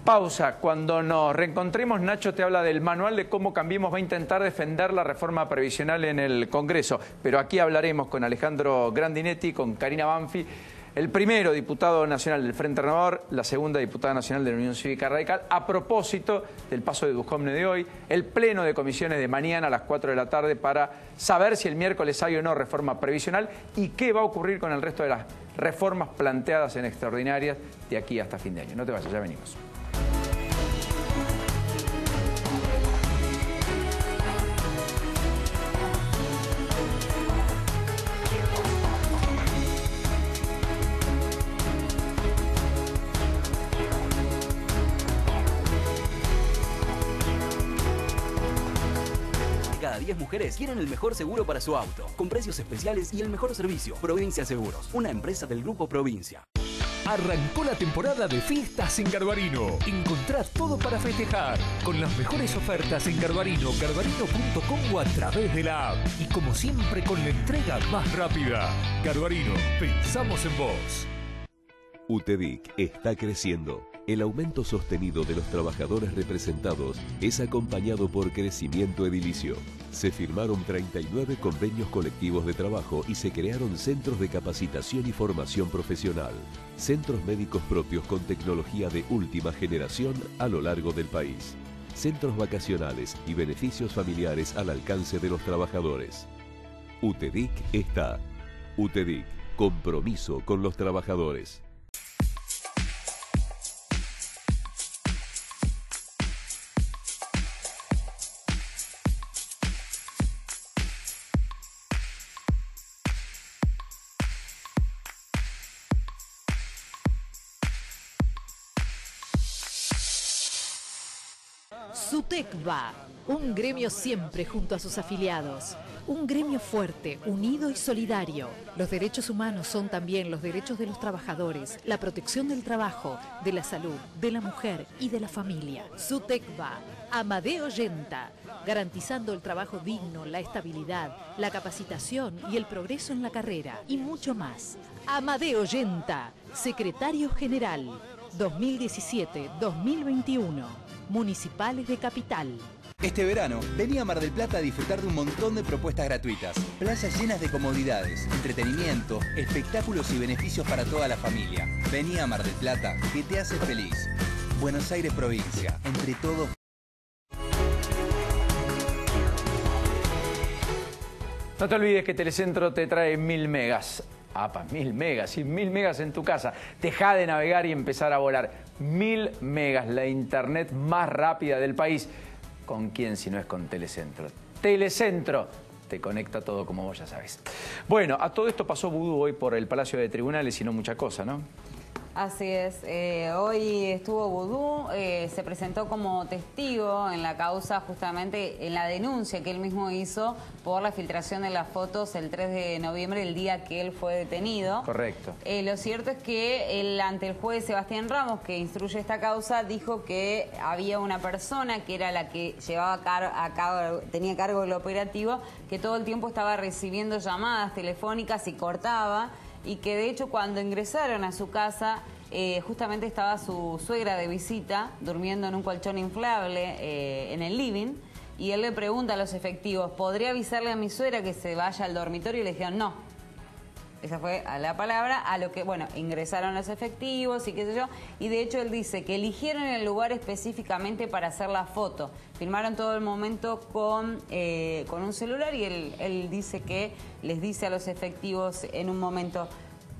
Pausa. Cuando nos reencontremos, Nacho te habla del manual de cómo Cambiemos va a intentar defender la reforma previsional en el Congreso. Pero aquí hablaremos con Alejandro Grandinetti, con Karina Banfi, el primero diputado nacional del Frente Renovador, la segunda diputada nacional de la Unión Cívica Radical, a propósito del paso de Duhovne de hoy, el pleno de comisiones de mañana a las 4 de la tarde para saber si el miércoles hay o no reforma previsional y qué va a ocurrir con el resto de las reformas planteadas en extraordinarias de aquí hasta fin de año. No te vayas, ya venimos. Cada 10 mujeres quieren el mejor seguro para su auto, con precios especiales y el mejor servicio. Provincia Seguros, una empresa del Grupo Provincia. Arrancó la temporada de fiestas en Garbarino. Encontrá todo para festejar, con las mejores ofertas en Garbarino, garbarino.com o a través de la app. Y como siempre, con la entrega más rápida. Garbarino, pensamos en vos. UTEDIC está creciendo. El aumento sostenido de los trabajadores representados es acompañado por crecimiento edilicio. Se firmaron 39 convenios colectivos de trabajo y se crearon centros de capacitación y formación profesional. Centros médicos propios con tecnología de última generación a lo largo del país. Centros vacacionales y beneficios familiares al alcance de los trabajadores. UTEDIC está. UTEDIC, compromiso con los trabajadores. SUTECBA, un gremio siempre junto a sus afiliados. Un gremio fuerte, unido y solidario. Los derechos humanos son también los derechos de los trabajadores, la protección del trabajo, de la salud, de la mujer y de la familia. SUTECBA, Amadeo Yenta, garantizando el trabajo digno, la estabilidad, la capacitación y el progreso en la carrera, y mucho más. Amadeo Yenta, secretario general, 2017-2021. Municipales de Capital. Este verano, vení a Mar del Plata a disfrutar de un montón de propuestas gratuitas. Playas llenas de comodidades, entretenimiento, espectáculos y beneficios para toda la familia. Vení a Mar del Plata, que te hace feliz. Buenos Aires provincia, entre todos. No te olvides que Telecentro te trae 1000 megas. ¡Apa! 1000 megas, y 1000 megas en tu casa. Deja de navegar y empezar a volar. 1000 megas, la internet más rápida del país. ¿Con quién si no es con Telecentro? Telecentro te conecta todo, como vos ya sabés. Bueno, a todo esto pasó Vudú hoy por el Palacio de Tribunales y no mucha cosa, ¿no? Así es, hoy estuvo Vudú, se presentó como testigo en la causa, justamente en la denuncia que él mismo hizo por la filtración de las fotos el 3 de noviembre, el día que él fue detenido. Correcto. Lo cierto es que él, ante el juez Sebastián Ramos, que instruye esta causa, dijo que había una persona que era la que llevaba tenía cargo del operativo, que todo el tiempo estaba recibiendo llamadas telefónicas y cortaba, y que de hecho cuando ingresaron a su casa justamente estaba su suegra de visita durmiendo en un colchón inflable en el living, y él le pregunta a los efectivos, ¿podría avisarle a mi suegra que se vaya al dormitorio? Y le dijeron no. Esa fue a la palabra, a lo que, bueno, ingresaron los efectivos y qué sé yo, y de hecho él dice que eligieron el lugar específicamente para hacer la foto. Filmaron todo el momento con un celular, y él dice que les dice a los efectivos en un momento,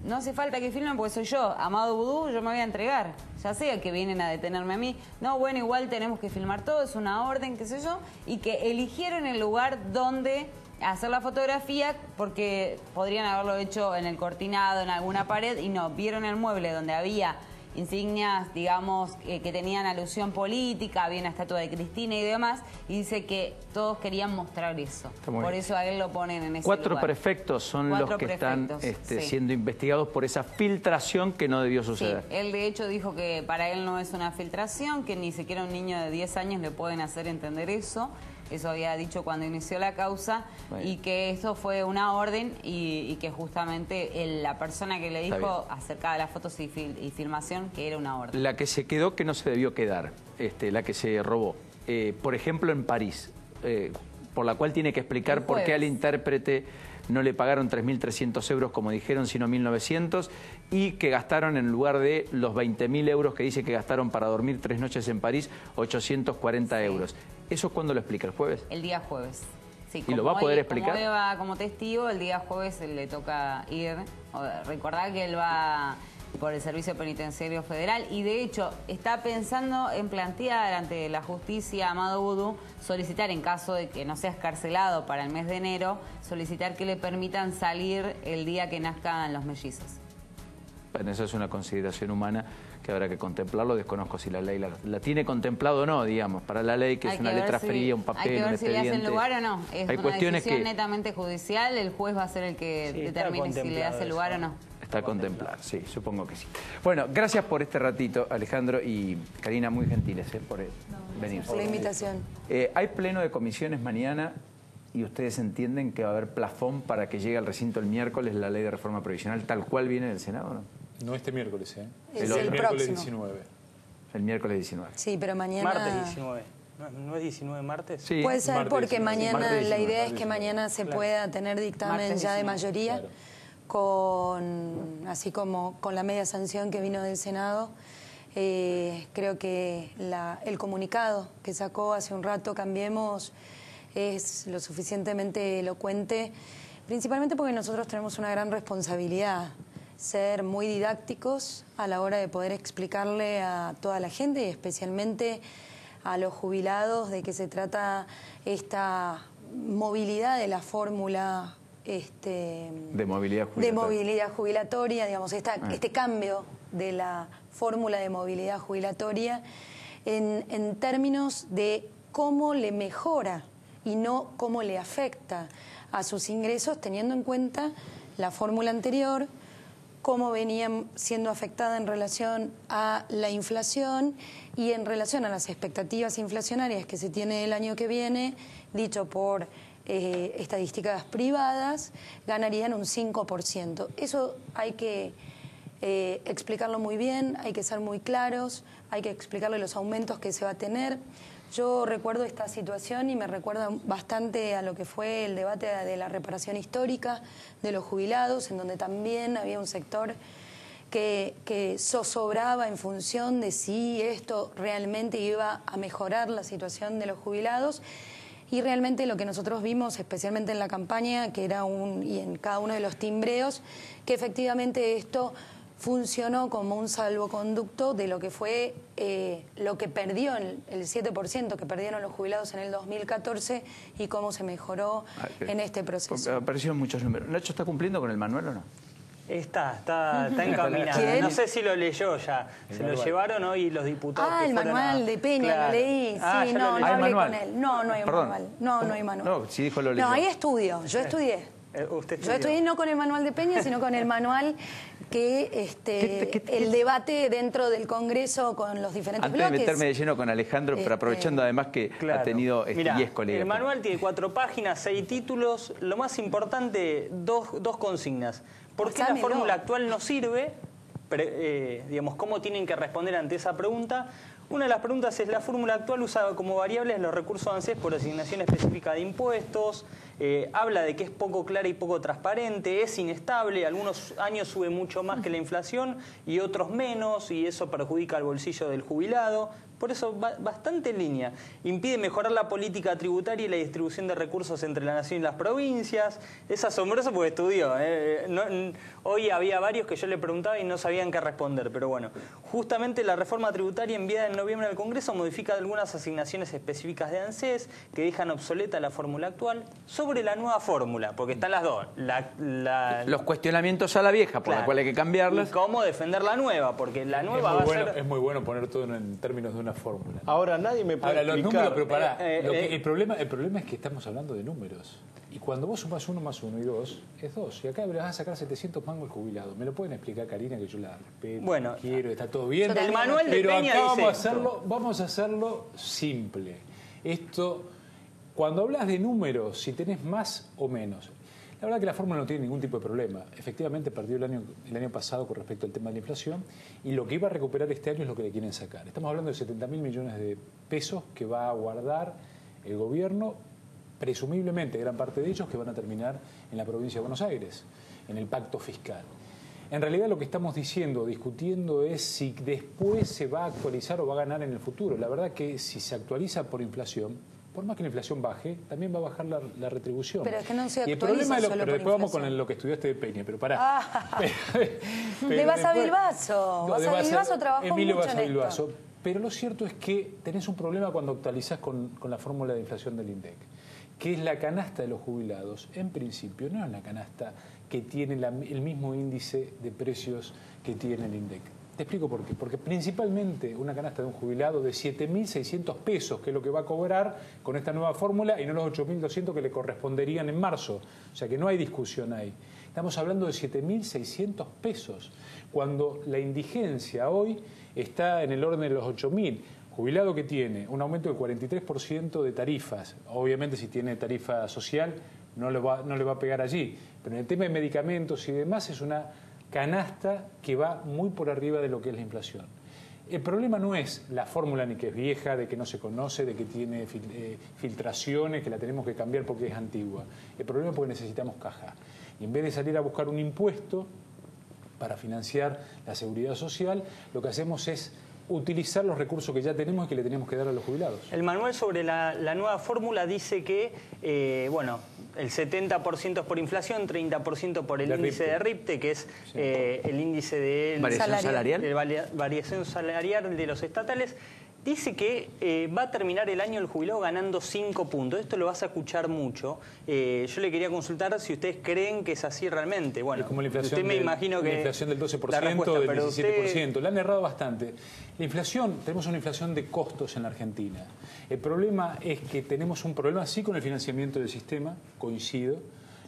no hace falta que filmen porque soy yo, Amado Vudú, yo me voy a entregar. Ya sea que vienen a detenerme a mí. No, bueno, igual tenemos que filmar todo, es una orden, qué sé yo, y que eligieron el lugar donde hacer la fotografía, porque podrían haberlo hecho en el cortinado, en alguna pared, y no, vieron el mueble donde había insignias, digamos, que tenían alusión política, había una estatua de Cristina y demás, y dice que todos querían mostrar eso. Por eso a él lo ponen en ese 4 lugar. prefectos son los que están siendo investigados por esa filtración que no debió suceder. Sí, él de hecho dijo que para él no es una filtración, que ni siquiera un niño de 10 años le pueden hacer entender eso. Eso había dicho cuando inició la causa, bueno, y que eso fue una orden y que justamente la persona que le dijo acerca de las fotos y filmación, que era una orden. La que se quedó que no se debió quedar, la que se robó, por ejemplo en París, por la cual tiene que explicar por qué al intérprete no le pagaron 3.300 euros como dijeron, sino 1.900, y que gastaron en lugar de los 20.000 euros que dice que gastaron para dormir 3 noches en París, 840 euros. ¿Eso cuándo lo explica? ¿El jueves? El día jueves. Sí, ¿Y lo va a poder explicar? Como él va como testigo, el día jueves le toca ir. Recordar que él va por el Servicio Penitenciario Federal, y de hecho está pensando en plantear ante la justicia, Amado Vudú, solicitar, en caso de que no sea excarcelado para el mes de enero, solicitar que le permitan salir el día que nazcan los mellizos. Bueno, eso es una consideración humana que habrá que contemplarlo. Desconozco si la ley la tiene contemplado o no, digamos, para la ley, que es una letra fría, un papel, un expediente. Hay que ver si le hacen lugar o no. Es una decisión netamente judicial, el juez va a ser el que determine si le hace lugar o no. Está a contemplar, sí, supongo que sí. Bueno, gracias por este ratito, Alejandro y Karina, muy gentiles por venir. Por la invitación. Hay pleno de comisiones mañana y ustedes entienden que va a haber plafón para que llegue al recinto el miércoles la ley de reforma provisional tal cual viene del Senado, ¿no? No este miércoles, ¿eh? Es el miércoles próximo. 19. El miércoles 19. Sí, pero mañana... Martes 19. ¿No es 19 martes? Sí. Puede ser Martes porque 19. mañana Martes 19, la idea es martes que 19. mañana se pueda tener dictamen Martes ya de 19. mayoría, así como con la media sanción que vino del Senado. Creo que el comunicado que sacó hace un rato Cambiemos es lo suficientemente elocuente, principalmente porque nosotros tenemos una gran responsabilidad, ser muy didácticos a la hora de poder explicarle a toda la gente y especialmente a los jubilados de qué se trata esta movilidad de la fórmula de movilidad jubilatoria. De movilidad jubilatoria, digamos, este cambio de la fórmula de movilidad jubilatoria en términos de cómo le mejora y no cómo le afecta a sus ingresos, teniendo en cuenta la fórmula anterior, cómo venían siendo afectada en relación a la inflación y en relación a las expectativas inflacionarias que se tiene el año que viene, dicho por estadísticas privadas, ganarían un 5%. Eso hay que explicarlo muy bien, hay que ser muy claros, hay que explicarle los aumentos que se va a tener. Yo recuerdo esta situación y me recuerda bastante a lo que fue el debate de la reparación histórica de los jubilados, en donde también había un sector que zozobraba en función de si esto realmente iba a mejorar la situación de los jubilados. Y realmente lo que nosotros vimos, especialmente en la campaña, que era y en cada uno de los timbreos, que efectivamente esto funcionó como un salvoconducto de lo que fue lo que perdió el 7% que perdieron los jubilados en el 2014 y cómo se mejoró en este proceso. Aparecieron muchos números. ¿Nacho está cumpliendo con el manual o no? Está encaminado. ¿Quién? No sé si lo leyó ya. Se lo llevaron hoy los diputados. El manual de Peña, Claro. lo leí. Sí, Ya no lo hablé manual. con él. No hay un Perdón. manual. No hay manual. No, si dijo lo leyó. No, hay estudio. Yo estudié. Usted Yo estudié no con el manual de Peña, sino con el manual que el debate dentro del Congreso con los diferentes Antes bloques. de meterme de lleno con Alejandro, pero aprovechando además que ha tenido Mirá, 10 colegas. el manual tiene 4 páginas, 6 títulos. Lo más importante, dos consignas. ¿Por qué la Pasámelo. fórmula actual no sirve? Digamos, ¿cómo tienen que responder ante esa pregunta? Una de las preguntas es, ¿la fórmula actual usa como variables los recursos ANSES por asignación específica de impuestos? Habla de que es poco clara y poco transparente, es inestable, algunos años sube mucho más que la inflación y otros menos, y eso perjudica al bolsillo del jubilado. Por eso, bastante en línea. Impide mejorar la política tributaria y la distribución de recursos entre la nación y las provincias. Es asombroso porque estudió. Hoy había varios que yo le preguntaba y no sabían qué responder. Pero bueno, justamente la reforma tributaria enviada en noviembre al Congreso modifica algunas asignaciones específicas de ANSES que dejan obsoleta la fórmula actual sobre la nueva fórmula, porque están las dos. Los cuestionamientos a la vieja, por la cual hay que cambiarlas. Y cómo defender la nueva, porque la nueva Es muy bueno poner todo en términos de una fórmula. Ahora nadie me puede los explicar. números, pero pará. El problema es que estamos hablando de números. Y cuando vos sumás 1 más 1 y 2, es 2. Y acá le vas a sacar 700 mangos al jubilado. ¿Me lo pueden explicar, Karina, que yo la respeto, bueno, quiero, está todo bien? El manual de pero Peña acá dice vamos a hacerlo simple. Esto, cuando hablas de números, si tenés más o menos, la verdad que la fórmula no tiene ningún tipo de problema. Efectivamente perdió el año pasado con respecto al tema de la inflación y lo que iba a recuperar este año es lo que le quieren sacar. Estamos hablando de 70.000 millones de pesos que va a guardar el gobierno, presumiblemente gran parte de ellos que van a terminar en la provincia de Buenos Aires, en el pacto fiscal. En realidad lo que estamos discutiendo es si después se va a actualizar o va a ganar en el futuro. La verdad que si se actualiza por inflación, por más que la inflación baje, también va a bajar la retribución. Pero es que no se actualiza. Y el problema solo pero por después vamos inflación. con lo que estudiaste de Peña, pero pará. De Basa Bilbaso. Basa Bilbaso trabajó Emilio mucho Basa en Bilbaso. esto. Pero lo cierto es que tenés un problema cuando actualizás con la fórmula de inflación del INDEC, que es la canasta de los jubilados. En principio no es una canasta que tiene el mismo índice de precios que tiene el INDEC. Te explico por qué. Porque principalmente una canasta de un jubilado de 7.600 pesos, que es lo que va a cobrar con esta nueva fórmula, y no los 8.200 que le corresponderían en marzo. O sea que no hay discusión ahí. estamos hablando de 7.600 pesos, cuando la indigencia hoy está en el orden de los 8.000. Jubilado que tiene un aumento del 43% de tarifas, obviamente si tiene tarifa social no le va a pegar allí, pero en el tema de medicamentos y demás es una canasta que va muy por arriba de lo que es la inflación. El problema no es la fórmula ni que es vieja, de que no se conoce, de que tiene filtraciones, que la tenemos que cambiar porque es antigua. El problema es porque necesitamos caja. Y en vez de salir a buscar un impuesto para financiar la seguridad social, lo que hacemos es utilizar los recursos que ya tenemos y que le tenemos que dar a los jubilados. El manual sobre la nueva fórmula dice que, bueno, el 70% es por inflación, 30% por el índice de RIPTE, que es el índice de variación salarial de los estatales. Dice que va a terminar el año el jubilado ganando 5 puntos. Esto lo vas a escuchar mucho. Yo le quería consultar si ustedes creen que es así realmente. Bueno, como la inflación usted me imagino que la inflación del 12%, del 17%. La han errado bastante. La inflación, tenemos una inflación de costos en la Argentina. El problema es que tenemos un problema sí con el financiamiento del sistema, coincido.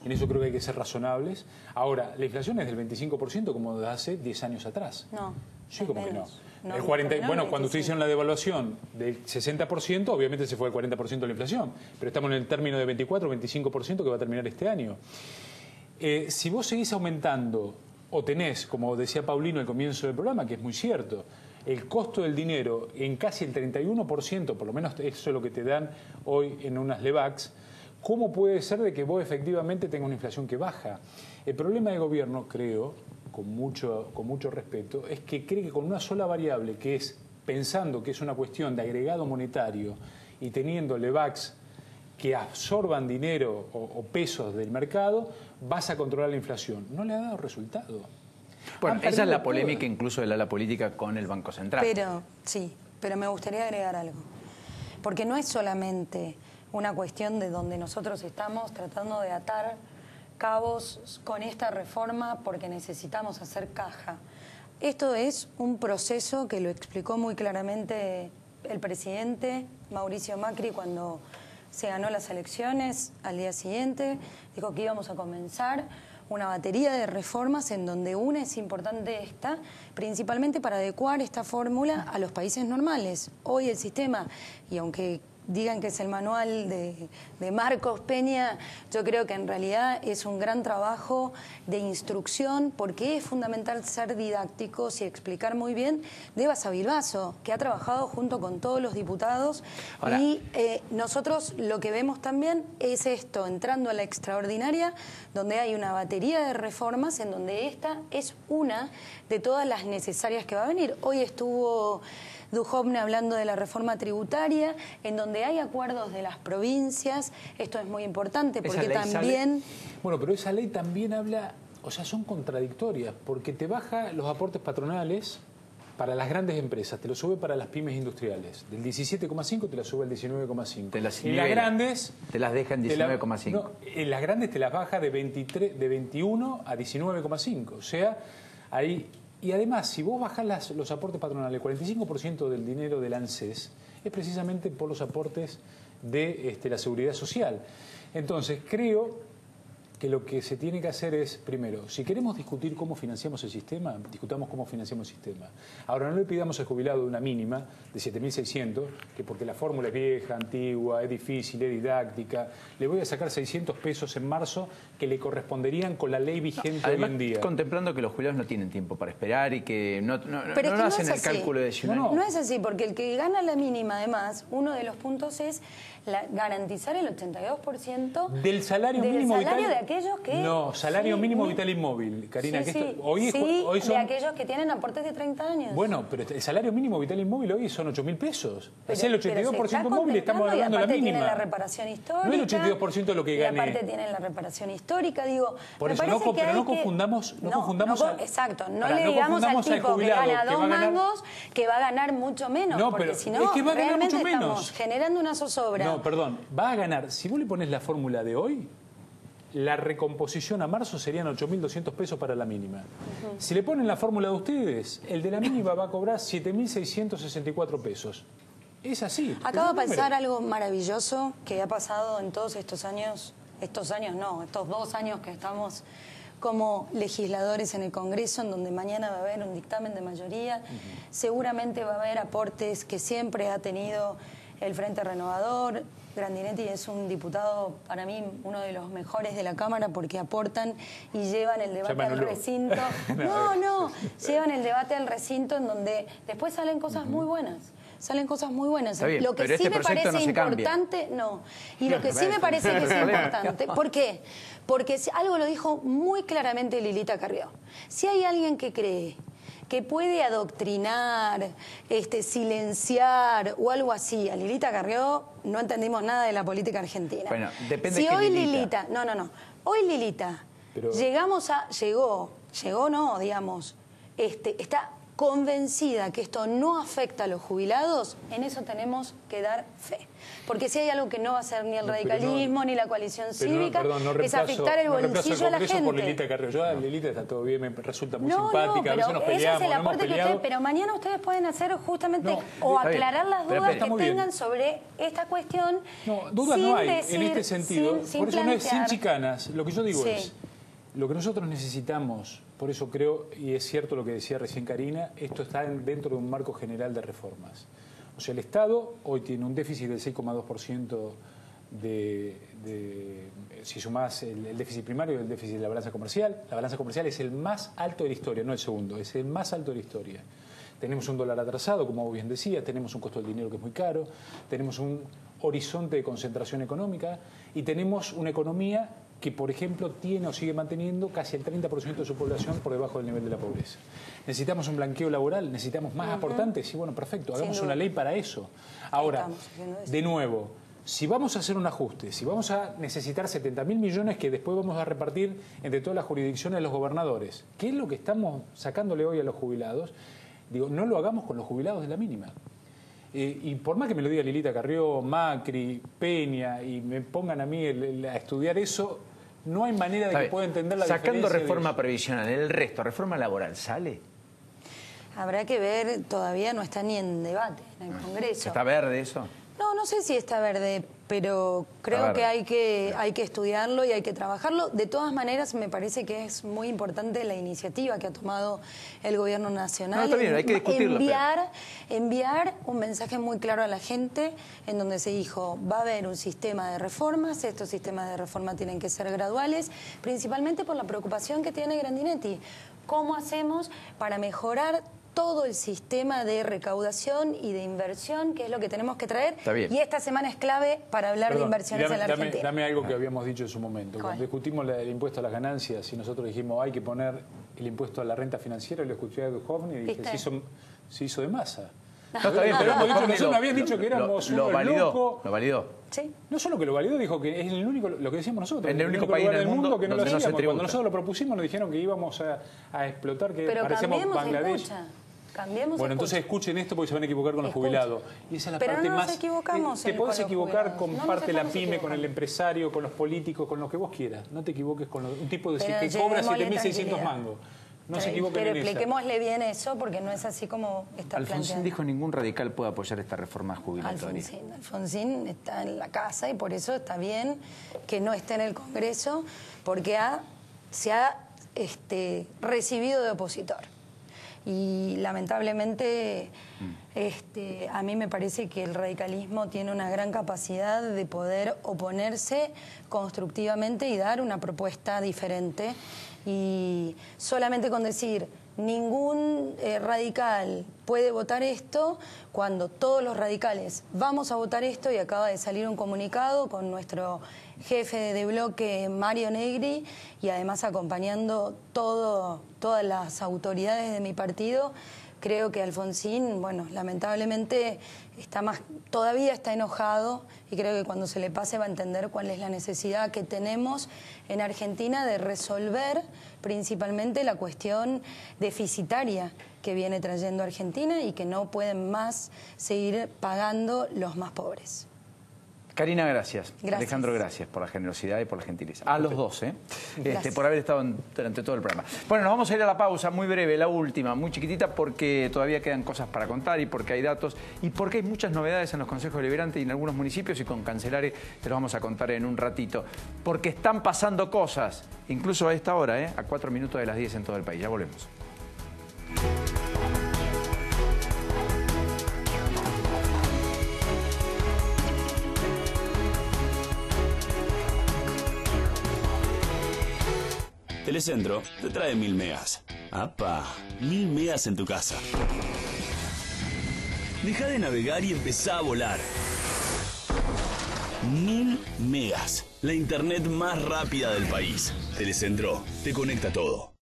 En eso creo que hay que ser razonables. Ahora, la inflación es del 25% como de hace 10 años atrás. No. Sí, como que no. El 40, bueno, cuando ustedes hicieron la devaluación del 60%, obviamente se fue el 40% de la inflación, pero estamos en el término de 24 o 25% que va a terminar este año. Si vos seguís aumentando o tenés, como decía Paulino al comienzo del programa, que es muy cierto, el costo del dinero en casi el 31%, por lo menos eso es lo que te dan hoy en unas LEVAX, ¿cómo puede ser de que vos efectivamente tengas una inflación que baja? El problema del gobierno, creo, con mucho respeto, es que cree que con una sola variable, que es pensando que es una cuestión de agregado monetario y teniendo LEVAX que absorban dinero o pesos del mercado, vas a controlar la inflación. No le ha dado resultado. Bueno, esa es la polémica incluso del ala política con el Banco Central. Pero me gustaría agregar algo. Porque no es solamente una cuestión de donde nosotros estamos tratando de atar cabos con esta reforma porque necesitamos hacer caja. Esto es un proceso que lo explicó muy claramente el presidente Mauricio Macri cuando se ganó las elecciones al día siguiente. Dijo que íbamos a comenzar una batería de reformas en donde una es importante esta, principalmente para adecuar esta fórmula a los países normales. Hoy el sistema, y aunque digan que es el manual de Marcos Peña, yo creo que en realidad es un gran trabajo de instrucción, porque es fundamental ser didácticos y explicar muy bien de Basavilbaso, que ha trabajado junto con todos los diputados. Ahora, y nosotros lo que vemos también es esto, entrando a la extraordinaria, donde hay una batería de reformas, en donde esta es una de todas las necesarias que va a venir. Hoy estuvo Duhovne hablando de la reforma tributaria, en donde hay acuerdos de las provincias. Esto es muy importante porque también... Bueno, pero esa ley también habla, o sea, son contradictorias, porque te baja los aportes patronales para las grandes empresas, te lo sube para las pymes industriales. Del 17,5 te la sube al 19,5. En las grandes... Te las deja en 19,5. No, en las grandes te las baja de 21 a 19,5. O sea, ahí... Y además, si vos bajás los aportes patronales, el 45% del dinero del ANSES es precisamente por los aportes de la seguridad social. Entonces, creo que lo que se tiene que hacer es, primero, si queremos discutir cómo financiamos el sistema, discutamos cómo financiamos el sistema. Ahora, no le pidamos al jubilado una mínima de 7.600, que porque la fórmula es vieja, antigua, es difícil, es didáctica, le voy a sacar 600 pesos en marzo que le corresponderían con la ley vigente hoy en día. Contemplando que los jubilados no tienen tiempo para esperar y que no hacen el cálculo de No es así, porque el que gana la mínima, además, uno de los puntos es garantizar el 82% del salario mínimo vital de aquellos que... No, salario mínimo vital inmóvil, Karina. Hoy son... de aquellos que tienen aportes de 30 años. Bueno, pero el salario mínimo vital inmóvil hoy son 8.000 pesos. Es el 82% móvil, estamos hablando de la mínima. Tienen la reparación histórica. No el 82% de lo que gane. Y aparte tienen la reparación histórica, digo... Por eso no confundamos... Exacto, no le digamos al tipo que gana 2 mangos que va a ganar mucho menos, porque si no, realmente estamos generando una zozobra. No, perdón, va a ganar, si vos le pones la fórmula de hoy, la recomposición a marzo serían 8.200 pesos para la mínima. Si le ponen la fórmula de ustedes, el de la mínima va a cobrar 7.664 pesos. Es así. Acabo de pensar algo maravilloso que ha pasado en todos estos años, estos 2 años que estamos como legisladores en el Congreso, en donde mañana va a haber un dictamen de mayoría. Seguramente va a haber aportes que siempre ha tenido el Frente Renovador. Grandinetti es un diputado, para mí, uno de los mejores de la Cámara porque aportan y llevan el debate al recinto. No, llevan el debate al recinto en donde después salen cosas muy buenas. Salen cosas muy buenas. Bien, lo que sí me parece importante, y lo que sí me parece que es importante, ¿por qué? Porque algo lo dijo muy claramente Lilita Carrió. Si hay alguien que cree que puede adoctrinar, silenciar o algo así a Lilita Carrió, no entendimos nada de la política argentina. Bueno, depende si de hoy Lilita. Hoy Lilita está convencida que esto no afecta a los jubilados, en eso tenemos que dar fe. Porque si hay algo que no va a hacer ni el radicalismo ni la coalición cívica, es afectar el bolsillo de la gente. Por Lilita Carrió. Yo a Lilita está todo bien, me resulta muy simpática, a veces nos peleamos, ese es el aporte que ustedes, pero mañana ustedes pueden hacer justamente aclarar las dudas que tengan sobre esta cuestión. No, dudas no hay en este sentido. Por eso no es sin chicanas. Lo que yo digo es, lo que nosotros necesitamos, por eso creo, y es cierto lo que decía recién Karina, esto está dentro de un marco general de reformas. O sea, el Estado hoy tiene un déficit del 6,2% si sumás el déficit primario y el déficit de la balanza comercial. La balanza comercial es el más alto de la historia, no el segundo, es el más alto de la historia. Tenemos un dólar atrasado, como vos bien decías, tenemos un costo del dinero que es muy caro, tenemos un horizonte de concentración económica y tenemos una economía que, por ejemplo, tiene o sigue manteniendo casi el 30% de su población por debajo del nivel de la pobreza. Necesitamos un blanqueo laboral, necesitamos más aportantes, y bueno, perfecto, hagamos una ley para eso. Ahora, de nuevo, si vamos a hacer un ajuste, si vamos a necesitar 70.000 millones que después vamos a repartir entre todas las jurisdicciones de los gobernadores, ¿qué es lo que estamos sacándole hoy a los jubilados? Digo, no lo hagamos con los jubilados de la mínima. Y por más que me lo diga Lilita Carrió, Macri, Peña, y me pongan a mí a estudiar eso, no hay manera de que pueda entender la diferencia. Sacando reforma previsional, el resto, reforma laboral, ¿sale? Habrá que ver, todavía no está ni en debate en el Congreso. ¿Está verde eso? No sé si está verde, pero creo que hay que estudiarlo y hay que trabajarlo. De todas maneras, me parece que es muy importante la iniciativa que ha tomado el Gobierno Nacional. Está bien, hay que discutirlo. Enviar un mensaje muy claro a la gente en donde se dijo, va a haber un sistema de reformas, estos sistemas de reforma tienen que ser graduales, principalmente por la preocupación que tiene Grandinetti. ¿Cómo hacemos para mejorar todo el sistema de recaudación y de inversión, que es lo que tenemos que traer? Y esta semana es clave para hablar de inversiones en la Argentina. Dame algo que habíamos dicho en su momento. Cuando discutimos el impuesto a las ganancias y nosotros dijimos hay que poner el impuesto a la renta financiera, lo escuché a Duhovne y dije, se hizo de masa. No, está bien, pero nosotros habían dicho que éramos lo validó. ¿Lo validó? Sí. No solo que lo validó, dijo que es el único, lo que decíamos nosotros, en el único país del mundo que no lo hacíamos. Cuando nosotros lo propusimos nos dijeron que íbamos a explotar, que parecíamos Bangladesh. Bueno, entonces escuchen esto porque se van a equivocar con los jubilados. Y esa es la parte más. Te podés equivocar con parte de la pyme, con el empresario, con los políticos, con lo que vos quieras. No te equivoques con un tipo que cobra 7.600 mangos. No se equivoquen en eso. Pero expliquémosle bien eso porque no es así como está planteado. Alfonsín dijo ningún radical puede apoyar esta reforma jubilatoria. Alfonsín está en la casa y por eso está bien que no esté en el Congreso porque se ha recibido de opositor. Y lamentablemente a mí me parece que el radicalismo tiene una gran capacidad de poder oponerse constructivamente y dar una propuesta diferente. Y solamente con decir ningún radical puede votar esto, cuando todos los radicales vamos a votar esto, y acaba de salir un comunicado con nuestro jefe de bloque Mario Negri y además acompañando todas las autoridades de mi partido, creo que Alfonsín, bueno, lamentablemente todavía está enojado y creo que cuando se le pase va a entender cuál es la necesidad que tenemos en Argentina de resolver principalmente la cuestión deficitaria que viene trayendo Argentina y que no pueden más seguir pagando los más pobres. Karina, gracias. Gracias. Alejandro, gracias por la generosidad y por la gentileza. A los dos, Gracias. por haber estado durante todo el programa. Bueno, nos vamos a ir a la pausa, muy breve, la última, muy chiquitita, porque todavía quedan cosas para contar y porque hay datos y porque hay muchas novedades en los consejos deliberantes y en algunos municipios, y con Cancelare te lo vamos a contar en un ratito. Porque están pasando cosas, incluso a esta hora, a 4 minutos de las 10 en todo el país. Ya volvemos. Telecentro te trae 1000 megas. ¡Apa! 1000 megas en tu casa. Deja de navegar y empezá a volar. 1000 megas. La internet más rápida del país. Telecentro te conecta todo.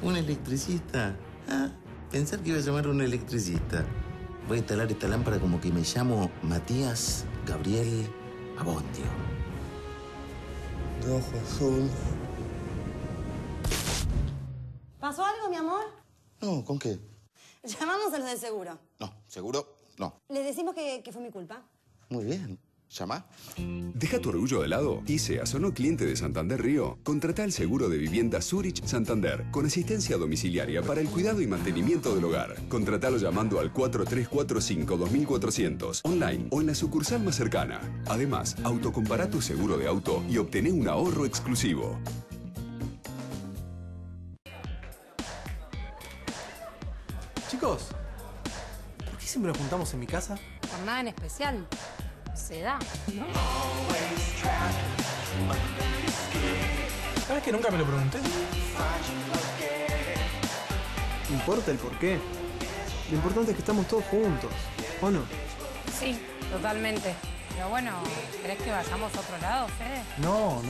¿Un electricista? Ah, pensar que iba a llamar a un electricista. Voy a instalar esta lámpara como que me llamo Matías Gabriel Abondio. De ojo azul. ¿Pasó algo, mi amor? No, ¿con qué? Llamamos a los del seguro. No, seguro no. Les decimos que fue mi culpa. Muy bien. ¿Llama? Deja tu orgullo de lado y seas o no cliente de Santander Río. Contrata el seguro de vivienda Zurich Santander con asistencia domiciliaria para el cuidado y mantenimiento del hogar. Contratalo llamando al 4345-2400 online o en la sucursal más cercana. Además, autocompará tu seguro de auto y obtené un ahorro exclusivo. Chicos, ¿por qué siempre nos juntamos en mi casa? Por nada en especial. Se da, ¿no? ¿Sabes que nunca me lo pregunté? ¿Importa el porqué? Lo importante es que estamos todos juntos, ¿o no? Sí, totalmente. Pero bueno, ¿crees que vayamos a otro lado, Fede? No.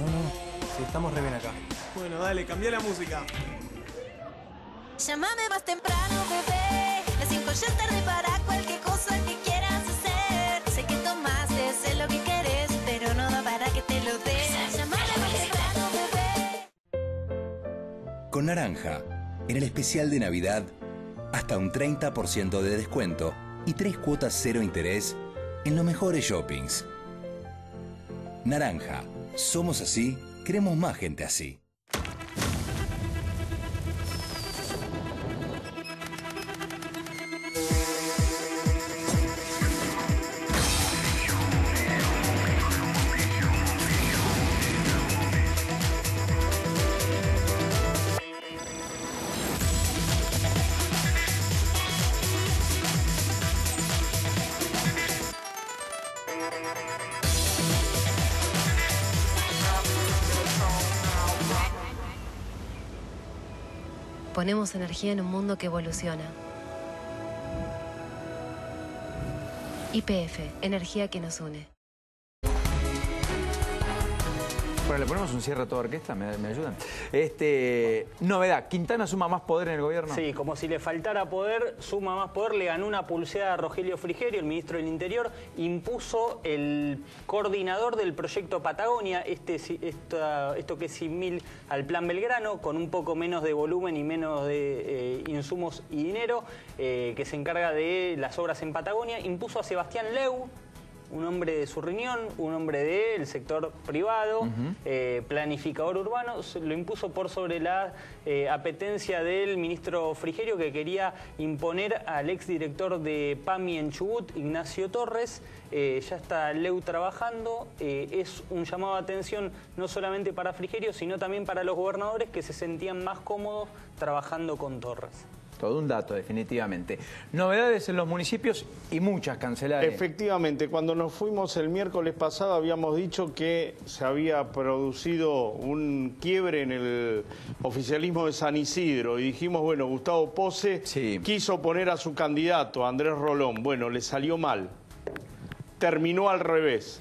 Sí, estamos re bien acá. Bueno, dale, cambia la música. Llámame más temprano, bebé. Las 5 ya es tarde para cualquier cosa que quieras hacer. Sé que tomaste, sé lo que querés, pero no da para que te lo des. Llámame más temprano, bebé. Con Naranja, en el especial de Navidad, hasta un 30% de descuento y 3 cuotas 0 interés en los mejores shoppings. Naranja, somos así, queremos más gente así. Ponemos energía en un mundo que evoluciona. YPF, energía que nos une. Bueno, le ponemos un cierre a toda orquesta, ¿me ayudan? Novedad, ¿Quintana suma más poder en el gobierno? Sí, como si le faltara poder, suma más poder, le ganó una pulseada a Rogelio Frigerio, el ministro del Interior, impuso el coordinador del proyecto Patagonia, esto que es similar al Plan Belgrano, con un poco menos de volumen y menos de insumos y dinero, que se encarga de las obras en Patagonia, impuso a Sebastián Leu, un hombre de su riñón, un hombre del sector privado, planificador urbano, lo impuso por sobre la apetencia del ministro Frigerio, que quería imponer al exdirector de PAMI en Chubut, Ignacio Torres. Ya está Leu trabajando, es un llamado de atención no solamente para Frigerio, sino también para los gobernadores que se sentían más cómodos trabajando con Torres. Todo un dato, definitivamente. Novedades en los municipios y muchas canceladas. Efectivamente, cuando nos fuimos el miércoles pasado habíamos dicho que se había producido un quiebre en el oficialismo de San Isidro y dijimos, bueno, Gustavo Pose quiso poner a su candidato, Andrés Rolón. Bueno, le salió mal. Terminó al revés.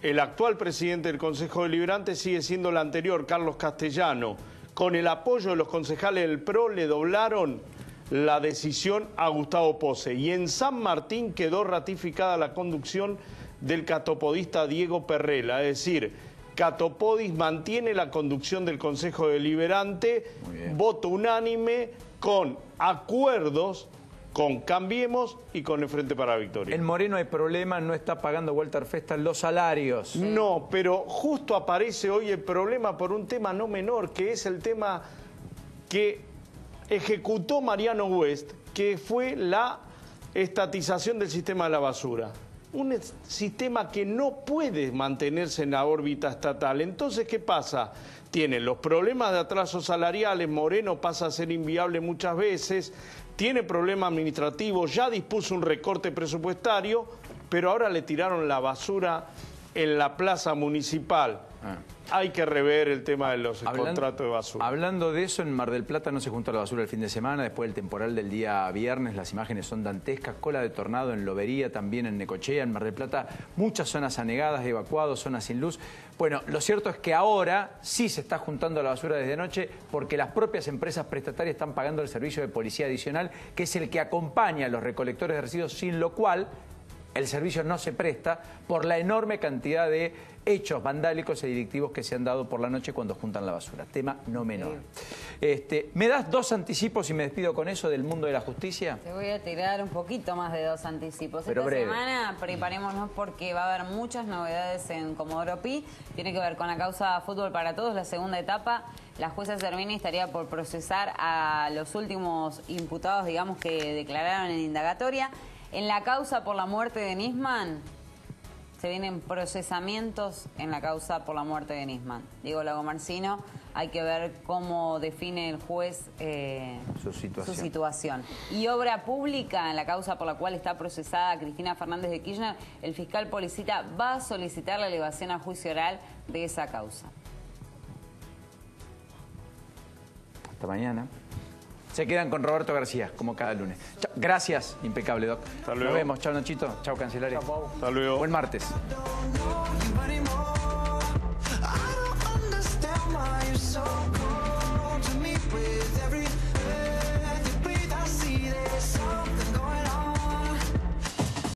El actual presidente del Consejo Deliberante sigue siendo el anterior, Carlos Castellano. Con el apoyo de los concejales del PRO le doblaron la decisión a Gustavo Pose. Y en San Martín quedó ratificada la conducción del catopodista Diego Perrella. Es decir, Catopodis mantiene la conducción del Consejo Deliberante, voto unánime, con acuerdos con Cambiemos y con el Frente para la Victoria. En Moreno hay problema, no está pagando Walter Festa los salarios. No, pero justo aparece hoy el problema por un tema no menor, que es el tema que ejecutó Mariano West, que fue la estatización del sistema de la basura. Un sistema que no puede mantenerse en la órbita estatal. Entonces, ¿qué pasa? Tiene los problemas de atrasos salariales, Moreno pasa a ser inviable muchas veces, tiene problemas administrativos, ya dispuso un recorte presupuestario, pero ahora le tiraron la basura en la plaza municipal. Hay que rever el tema de los contratos de basura. Hablando de eso, en Mar del Plata no se juntó la basura el fin de semana, después del temporal del día viernes, las imágenes son dantescas, cola de tornado en Lobería, también en Necochea, en Mar del Plata, muchas zonas anegadas, evacuados, zonas sin luz. Bueno, lo cierto es que ahora sí se está juntando la basura desde anoche porque las propias empresas prestatarias están pagando el servicio de policía adicional, que es el que acompaña a los recolectores de residuos, sin lo cual el servicio no se presta por la enorme cantidad de hechos vandálicos y delictivos que se han dado por la noche cuando juntan la basura. Tema no menor. ¿Me das 2 anticipos y me despido con eso del mundo de la justicia? Te voy a tirar un poquito más de 2 anticipos. Pero Esta breve. semana preparémonos porque va a haber muchas novedades en Comodoro Pi. Tiene que ver con la causa Fútbol para Todos, la segunda etapa. La jueza Cervini estaría por procesar a los últimos imputados, digamos, que declararon en indagatoria. En la causa por la muerte de Nisman, se vienen procesamientos en la causa por la muerte de Nisman. Diego Lagomarsino, hay que ver cómo define el juez su situación. Y obra pública, en la causa por la cual está procesada Cristina Fernández de Kirchner, el fiscal Policita va a solicitar la elevación a juicio oral de esa causa. Hasta mañana. Se quedan con Roberto García, como cada lunes. Chao. Gracias, impecable, Doc. Hasta luego. Nos vemos. Chao, Nachito. Chao, Cancelaria. Hasta luego. Buen martes.